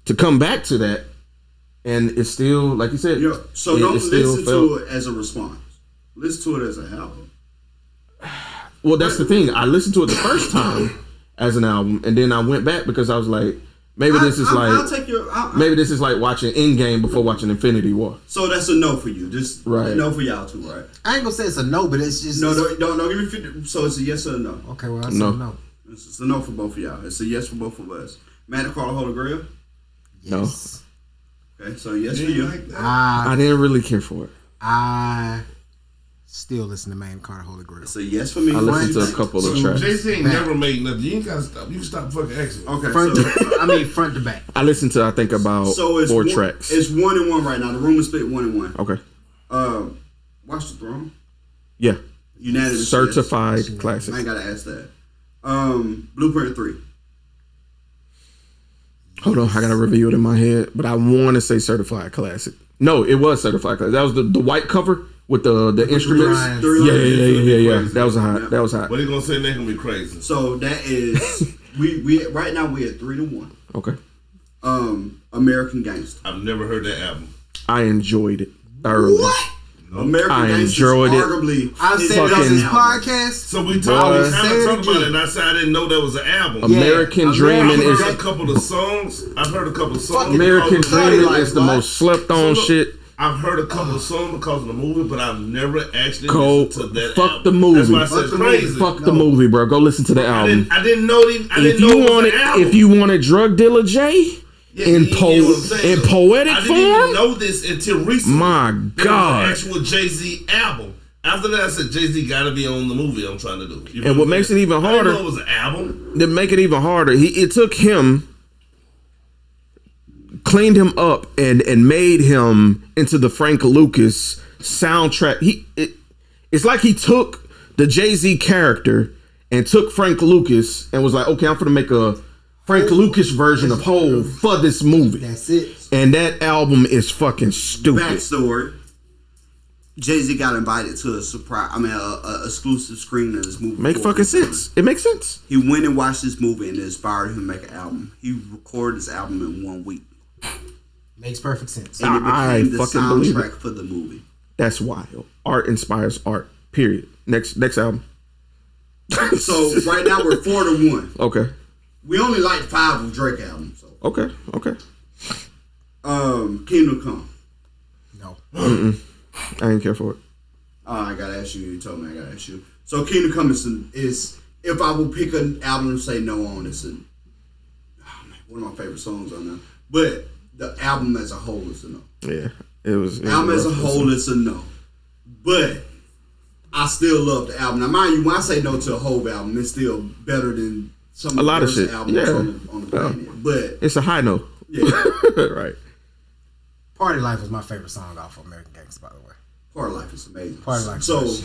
to come back to that, and it's still like you said. Yeah. So don't listen to it as a response. Listen to it as an album. Well, that's the thing. I listened to it the first time as an album, and then I went back because I was like, maybe this is like watching Endgame before watching Infinity War. So that's a no for you. Just right. A no for y'all too, right? I ain't gonna say it's a no, but it's just no. Don't give me 50. So it's a yes or a no. Okay, well, I said no. It's a no for both of y'all. It's a yes for both of us. Magna Carta Holy Grail. Yes. No. Okay, so yes for you. I didn't really care for it. I still listen to Magna Carta Holy Grail. It's a yes for me. I listened to a couple of tracks. Jay-Z ain't never made nothing. You ain't gotta stop. You can stop fucking asking. Okay, front to back. I listened to I think about 4 tracks. It's 1-1 right now. The room is split 1-1. Okay. Watch the Throne. Yeah. Unanimous. Certified classic. I ain't gotta ask that. Blueprint 3. Hold on, I gotta review it in my head, but I want to say certified classic. No, it was certified classic. That was the white cover with the instruments. Yeah. That was hot. That was hot. What are you gonna say? They're gonna be crazy. So that is we right now we at 3-1. Okay. American Gangster. I've never heard that album. I enjoyed it thoroughly. What? American I Gangster enjoyed it. arguably. I've said it on this podcast. So we talked about it, and I said I didn't know that was an album. American Dreaming is a couple of songs. I've heard a couple of songs. American Dreaming is the most slept on shit. I've heard a couple of songs because of the movie, but I've never actually listened to that fuck album. The movie. That's why I said crazy. Fuck the movie, bro. Go listen to the album. I didn't know it was an album. If you wanted Drug Dealer J in poetic I form, didn't even know this until recently. My God, it was an actual Jay-Z album. After that, I said Jay-Z got to be on the movie I'm trying to do. And what makes it even harder, I didn't know it was an album. To make it even harder, it took him, cleaned him up, and made him into the Frank Lucas soundtrack. It's like he took the Jay-Z character and took Frank Lucas and was like, okay, I'm gonna make a Frank Lucas version of Hole for this movie. That's it. And that album is fucking stupid. Backstory: Jay-Z got invited to a exclusive screening of this movie. Make fucking sense. It makes sense. He went and watched this movie and it inspired him to make an album. He recorded this album in 1 week. Makes perfect sense. And it I became the fucking believe soundtrack for the movie. That's wild. Art inspires art. Period. Next album. So right now we're 4-1. Okay. We only like 5 of Drake albums. So. Okay. Kingdom Come. No. I ain't care for it. I gotta ask you. You told me I gotta ask you. So Kingdom Come is if I will pick an album and say no on, it's one of my favorite songs on there. But the album as a whole is a no. Yeah. It was Album as a whole is a no. But I still love the album. Now, mind you, when I say no to a whole album, it's still better than some of a lot the of shit. albums Yeah. on the planet. But it's a high note. yeah, Right. Party Life was my favorite song off of American Gangster, by the way. Part of Life is amazing. Part of Life. So, Say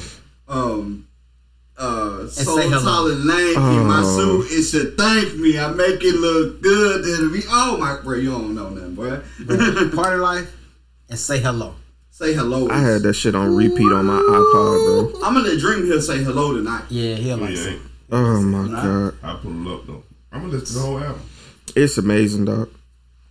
so hello. tall and lanky, my suit, it should thank me. I make it look good. It'll be, oh my, bro, you don't know nothing, boy. Party Life and Say Hello. Say hello. I had that shit on repeat on my iPod, bro. I'm gonna let Dream Hill say hello tonight. Yeah, he'll like Yeah, it. Oh my god. I put it up though. I'm gonna listen to the whole album. It's amazing, dog.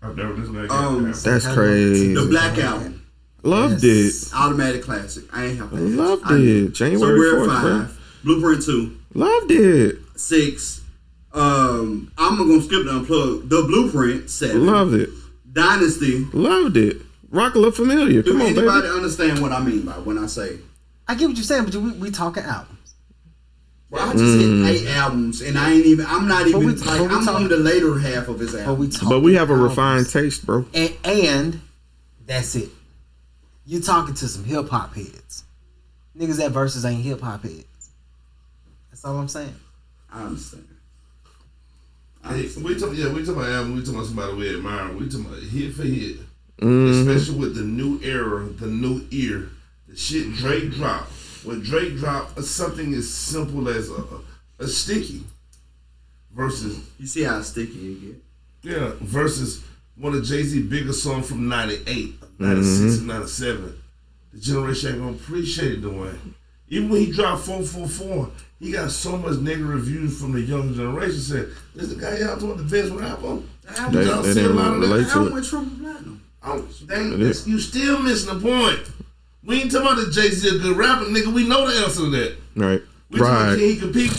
I've never listened to that album. That's crazy. The Black Album, Loved Yes. automatic classic. I ain't have it. to. Loved I- it. So January we're 4th, bro. 5. Blueprint 2. Loved it. 6. I'm gonna skip the unplug. The Blueprint 7. Loved it. Dynasty. Loved it. Rock a little familiar. Do Come on, anybody baby. understand what I mean by when I say? I get what you're saying, but we talking albums. Well, I just hit 8 albums, and I ain't even. I'm not even we- like but we I'm talk- on the later half of his But album. But we have a albums. refined taste, bro. And that's it. You talking to some hip hop heads. Niggas that verses ain't hip hop heads. That's all I'm saying. I understand. Hey, we talk about album. We talking about somebody we admire. We talking about hit for hit, especially with the new era, the new ear, the shit Drake dropped. When Drake dropped something as simple as a sticky, versus You see how sticky it get. versus one of Jay-Z biggest songs from '98, '96, and '97. The generation ain't gonna appreciate it the way. Even when he dropped 444, he got so much negative reviews from the younger generation. Said, "This the guy y'all doing the best rap on." They Y'all see a didn't lot of that. relate The to album it. went triple platinum. You still missing the point. We ain't talking about the Jay-Z a good rapper, nigga. We know the answer to that. Right. We talking about Right. can he compete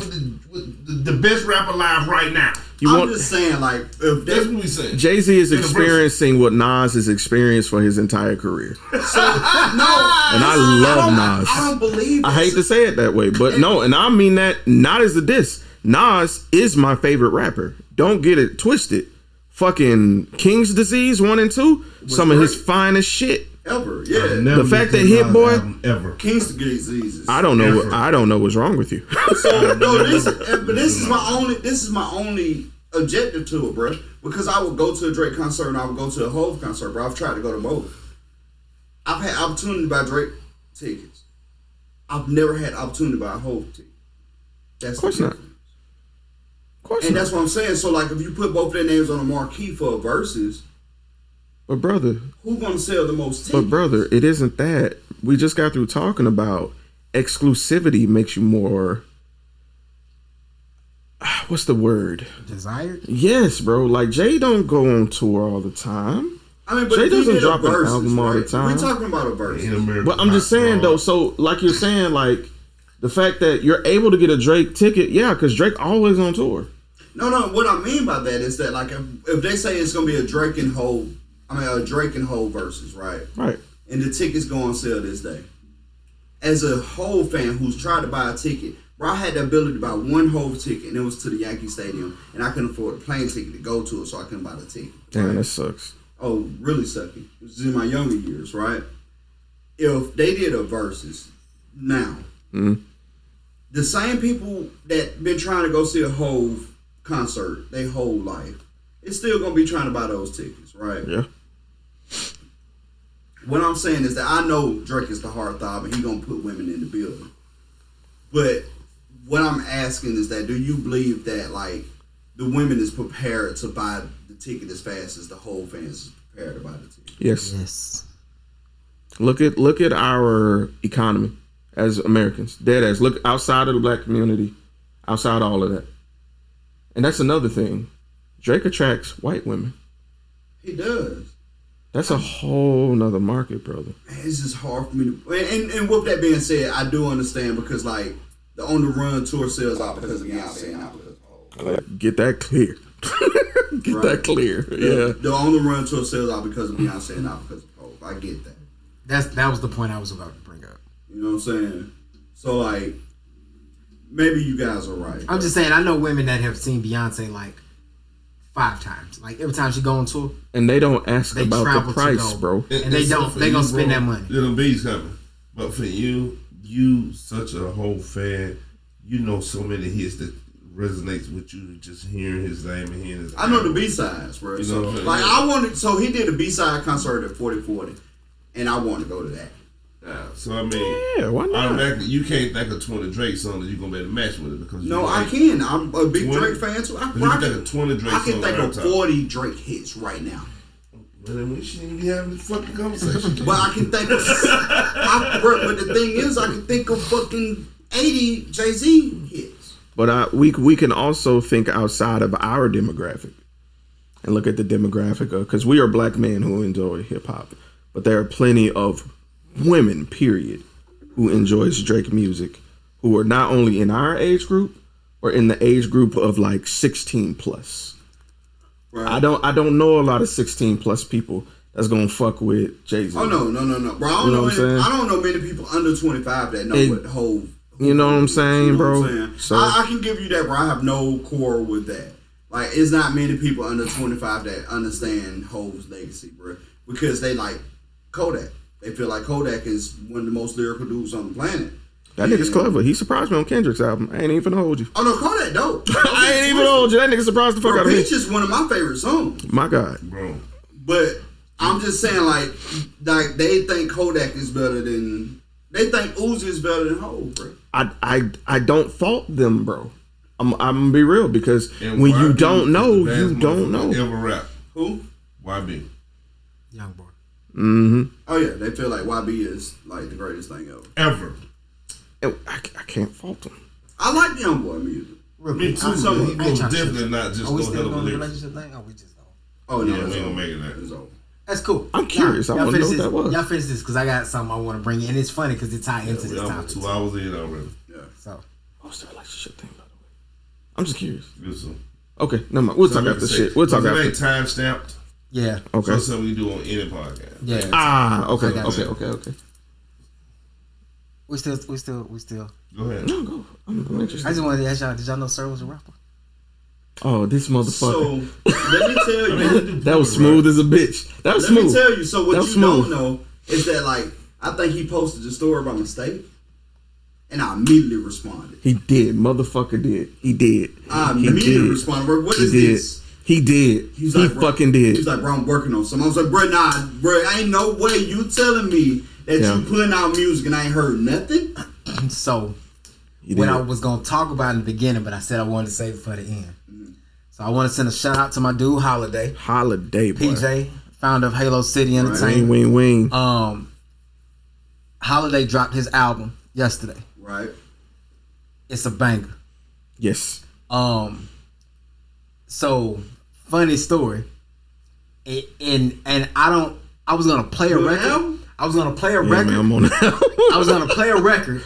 with the best rapper alive right now? I'm just saying, like, if That's they, what we saying. Jay-Z is Universal. experiencing what Nas has experienced for his entire career. no, And I love Nas. I don't believe. I hate to say it that way, but no, and I mean that not as a diss. Nas is my favorite rapper. Don't get it twisted. Fucking King's Disease 1 and 2, some of his great. finest shit. ever. Yeah, The fact that Hit Boy, ever. Kingston diseases. I don't know. I don't know what's wrong with you. So no, this is my only objective to it, bro. Because I would go to a Drake concert and I would go to a Hove concert, bro. I've tried to go to both. I've had opportunity to buy Drake tickets. I've never had opportunity to buy a Hove ticket. That's Of course the not. difference. Of course And not. that's what I'm saying. So like, if you put both their names on a marquee for a versus, But brother, who's gonna sell the most tickets? But brother, it isn't that. We just got through talking about exclusivity makes you more. What's the word? Desired? Yes, bro. Like Jay don't go on tour all the time. I mean, but Jay if he doesn't did a drop an versus, album all the right? time. We're talking about a versus. In America, But I'm just saying though. So like you're saying, like the fact that you're able to get a Drake ticket, yeah, because Drake always on tour. No. What I mean by that is that like if they say it's gonna be a Drake and Hov versus, right? Right. And the tickets go on sale this day. As a Hov fan who's tried to buy a ticket, bro, I had the ability to buy one Hov ticket, and it was to the Yankee Stadium, and I couldn't afford a plane ticket to go to it, so I couldn't buy the ticket. Damn, right? that sucks. Oh, really sucky. It was in my younger years, right? If they did a versus now, the same people that been trying to go see a Hov concert their whole life, it's still gonna be trying to buy those tickets, right? Yeah. What I'm saying is that I know Drake is the heartthrob and he gonna put women in the building. But what I'm asking is that do you believe that like the women is prepared to buy the ticket as fast as the whole fans is prepared to buy the ticket? Yes. Yes. Look at our economy as Americans. Dead ass. Look outside of the black community, outside all of that. And that's another thing. Drake attracts white women. He does. That's a whole nother market, brother. It's just hard for me to. And with that being said, I do understand because like the On the Run tour sells out because of Beyonce, not because of Hov. Get that clear. Get that clear. Yeah. The On the Run tour sells out because of Beyonce, not because of Hov. I get that. That was the point I was about to bring up. You know what I'm saying? So like, maybe you guys are right. I'm just saying, I know women that have seen Beyonce like 5 times. Like every time she go on tour, and they don't ask they about travel the price, to go, bro. and they don't. They gonna spend that money. Little B's coming, but for you such a whole fan. You know so many hits that resonates with you. Just hearing his name and hearing his. I know the B-sides, bro. You So know what I'm like, saying? I wanted. So he did a B-side concert at 4040, and I want to go to that. So I mean, Yeah, why not? automatically you can't think of 20 Drake songs that you're gonna be able to match with it because No, you I like, can. I'm a big 20? Drake fan too. But you can think of 20 Drake I can songs think right of top. 40 Drake hits right now. But then we shouldn't be having this fucking conversation. But I can think of. But the thing is, I can think of fucking 80 Jay-Z hits. But we can also think outside of our demographic and look at the demographic because we are black men who enjoy hip hop, but there are plenty of women, period, who enjoys Drake music, who are not only in our age group or in the age group of like 16 plus. Right. I don't know a lot of 16 plus people that's gonna fuck with Jay-Z. Oh no, bro. I You know what I'm saying? I don't know many people under 25 that know what whole. You know what I'm saying, You know bro? what I'm saying? So I can give you that, bro. I have no quarrel with that. Like, it's not many people under 25 that understand Hov's legacy, bro, because they like Kodak. They feel like Kodak is one of the most lyrical dudes on the planet. that nigga's clever. He surprised me on Kendrick's album. I ain't even hold you. Oh no, Kodak dope. I ain't even hold you. That nigga surprised the fuck Bro, out of me. Peach is one of my favorite songs. My God. Bro, But I'm just saying, like they think Kodak is better than. They think Uzi is better than Hov, bro. I don't fault them, bro. I'm gonna be real because and when you YB don't know, is the you best don't know. motherfucker Ever rap. Who? YB. Young boy. Mm-hmm. Oh yeah, they feel like YB is like the greatest thing ever. Ever. And I can't fault them. I like Young Boy music. Me too. I'm But he sorry. most definitely not just Are we no still hell of a doing the lyrics. relationship thing? Oh, we just go. Oh no, Yeah, it's we ain't over. gonna make it that. It's over. That's cool. I'm curious. I wanna know what that was. Y'all finish this because I got something I want to bring in. And it's funny because it ties into We this over topic. 2 hours in already. Yeah. So, What's the relationship thing, by the way? I'm just curious. Good so. Okay, never mind. We'll talk after shit. We'll talk It after. ain't time stamped. yeah. Okay. So it's something we do on any podcast. Yeah. Okay. I got Okay. We still. Go ahead. No, go. I'm I interested. just wanted to ask y'all, did y'all know Sir was a rapper? Oh, this So motherfucker. let me tell you. That was smooth as a bitch. That was Let me smooth. tell you. So what That you was smooth. don't know is that like I think he posted the story by mistake, and I immediately responded. He did. Motherfucker did. He did. I He immediately did. responded. Bro, what He is did. this? He did. He's He like, bro, fucking did. He's like, bro, I'm working on something. I was like, bro, nah, bro, ain't no way you telling me that Yeah. you putting out music and I ain't heard nothing. So, He what did. I was going to talk about in the beginning, but I said I wanted to save it for the end. So, I want to send a shout out to my dude, Holiday. Holiday, boy. PJ, founder of Halo City Wing, Entertainment. wing, wing. Holiday dropped his album yesterday. Right. It's a banger. Yes. So funny story. And I was gonna play a Good record. album? I was gonna play a Yeah, record. man, I'm on that. I was gonna play a record,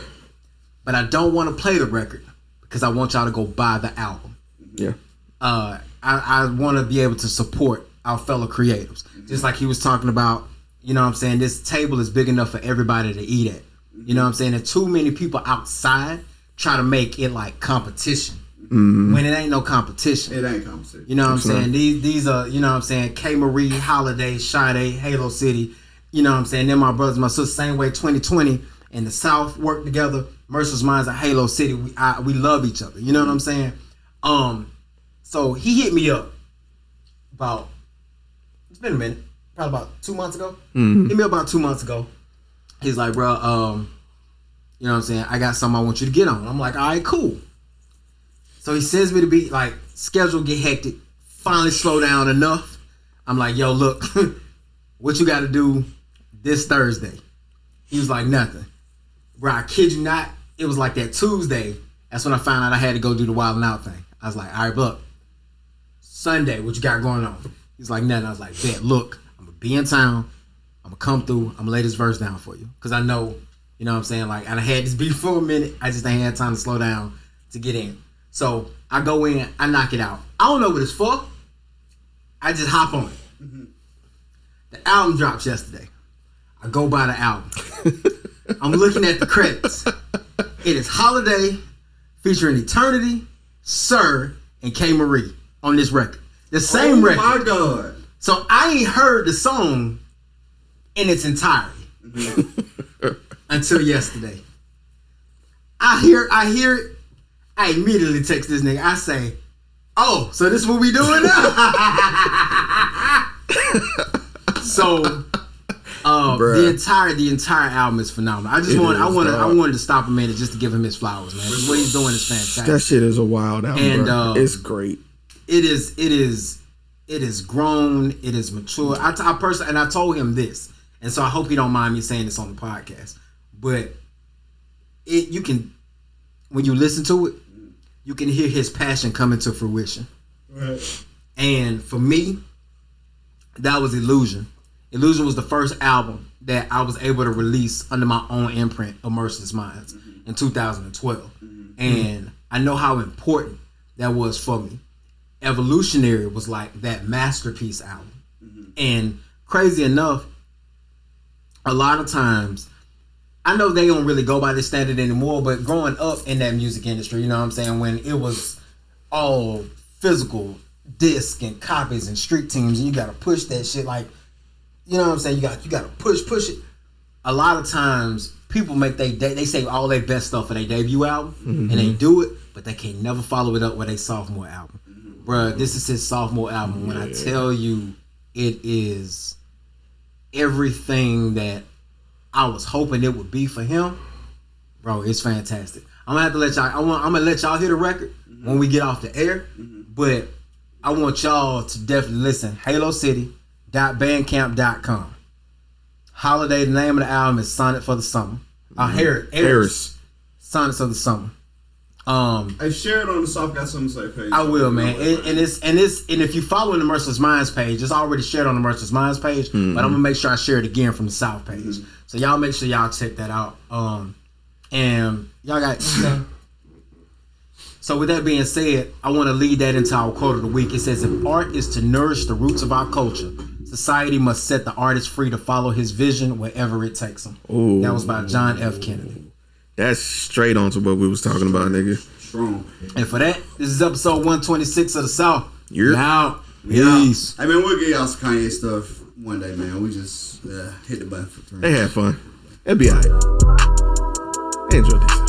but I don't want to play the record because I want y'all to go buy the album. Yeah. I want to be able to support our fellow creatives. Just like he was talking about, you know what I'm saying? This table is big enough for everybody to eat at. You know what I'm saying? And too many people outside try to make it like competition. When it ain't no competition. It ain't competition. You know what I'm It's not. saying? These are, you know what I'm saying, K Marie, Holiday, Sade, Halo City. You know what I'm saying? Then my brothers, my sisters, same way 2020 and the South work together. Mercer's Minds at Halo City. We love each other. You know what I'm saying? So he hit me up about, it's been a minute, probably about 2 months ago. Hit me up about 2 months ago. He's like, bro, you know what I'm saying? I got something I want you to get on. I'm like, all right, cool. So he sends me to be like, schedule get hectic, finally slow down enough. I'm like, yo, look, what you got to do this Thursday? He was like, nothing. Bro, I kid you not, it was like that Tuesday. That's when I found out I had to go do the Wild 'N Out thing. I was like, all right, look, Sunday, what you got going on? He's like, nothing. I was like, bet, look, I'm a be in town. I'm gonna come through. I'm gonna lay this verse down for you, cause I know, you know what I'm saying. Like I had this beat for a minute. I just ain't had time to slow down to get in. So I go in, I knock it out. I don't know what it's for. I just hop on it. Mm-hmm. The album drops yesterday. I go by the album. I'm looking at the credits. It is Holiday featuring Eternity, Sir, and K. Marie on this record. The same record. Oh my God. So I ain't heard the song in its entirety until yesterday. I hear it. I immediately text this nigga. I say, "Oh, so this is what we doing now?" So, the entire album is phenomenal. I wanted to stop a minute just to give him his flowers, man. What he's doing is fantastic. That shit is a wild album, and bro. It's great. It is grown. It is mature. I told him this, and so I hope he don't mind me saying this on the podcast. But you can, when you listen to it, you can hear his passion coming to fruition. Right. And for me, that was Illusion. Illusion was the first album that I was able to release under my own imprint of Merciless Minds in 2012. And I know how important that was for me. Evolutionary was like that masterpiece album. And crazy enough, a lot of times, I know they don't really go by this standard anymore, but growing up in that music industry, you know what I'm saying, when it was all physical disc and copies and street teams, and you gotta push that shit, like, you know what I'm saying, you gotta push it. A lot of times people make they say all their best stuff for their debut album, and they do it, but they can never follow it up with their sophomore album. Bruh, this is his sophomore album. When I tell you, it is everything that I was hoping it would be for him. Bro, it's fantastic. I'm gonna have to let y'all. I'm gonna let y'all hear the record when we get off the air. But I want y'all to definitely listen. HaloCity.bandcamp.com. Holiday. The name of the album is Sonnet for the Summer. Harris. Sonnets of the Summer. Hey, share it on the Soft Got Something to Say page. I will, man. And if you follow the Merciless Minds page, it's already shared on the Merciless Minds page. But I'm gonna make sure I share it again from the South page. So y'all make sure y'all check that out. And y'all got. So with that being said, I want to lead that into our quote of the week. It says, "If art is to nourish the roots of our culture, society must set the artist free to follow his vision wherever it takes him." Ooh. That was by John F. Kennedy. That's straight on to what we was talking about, nigga. Strong. And for that, this is episode 126 of the South. You're out. Peace. Hey man, we'll get y'all some Kanye stuff one day, man. We just hit the button for 3. They had fun. It'll be alright. Enjoy this.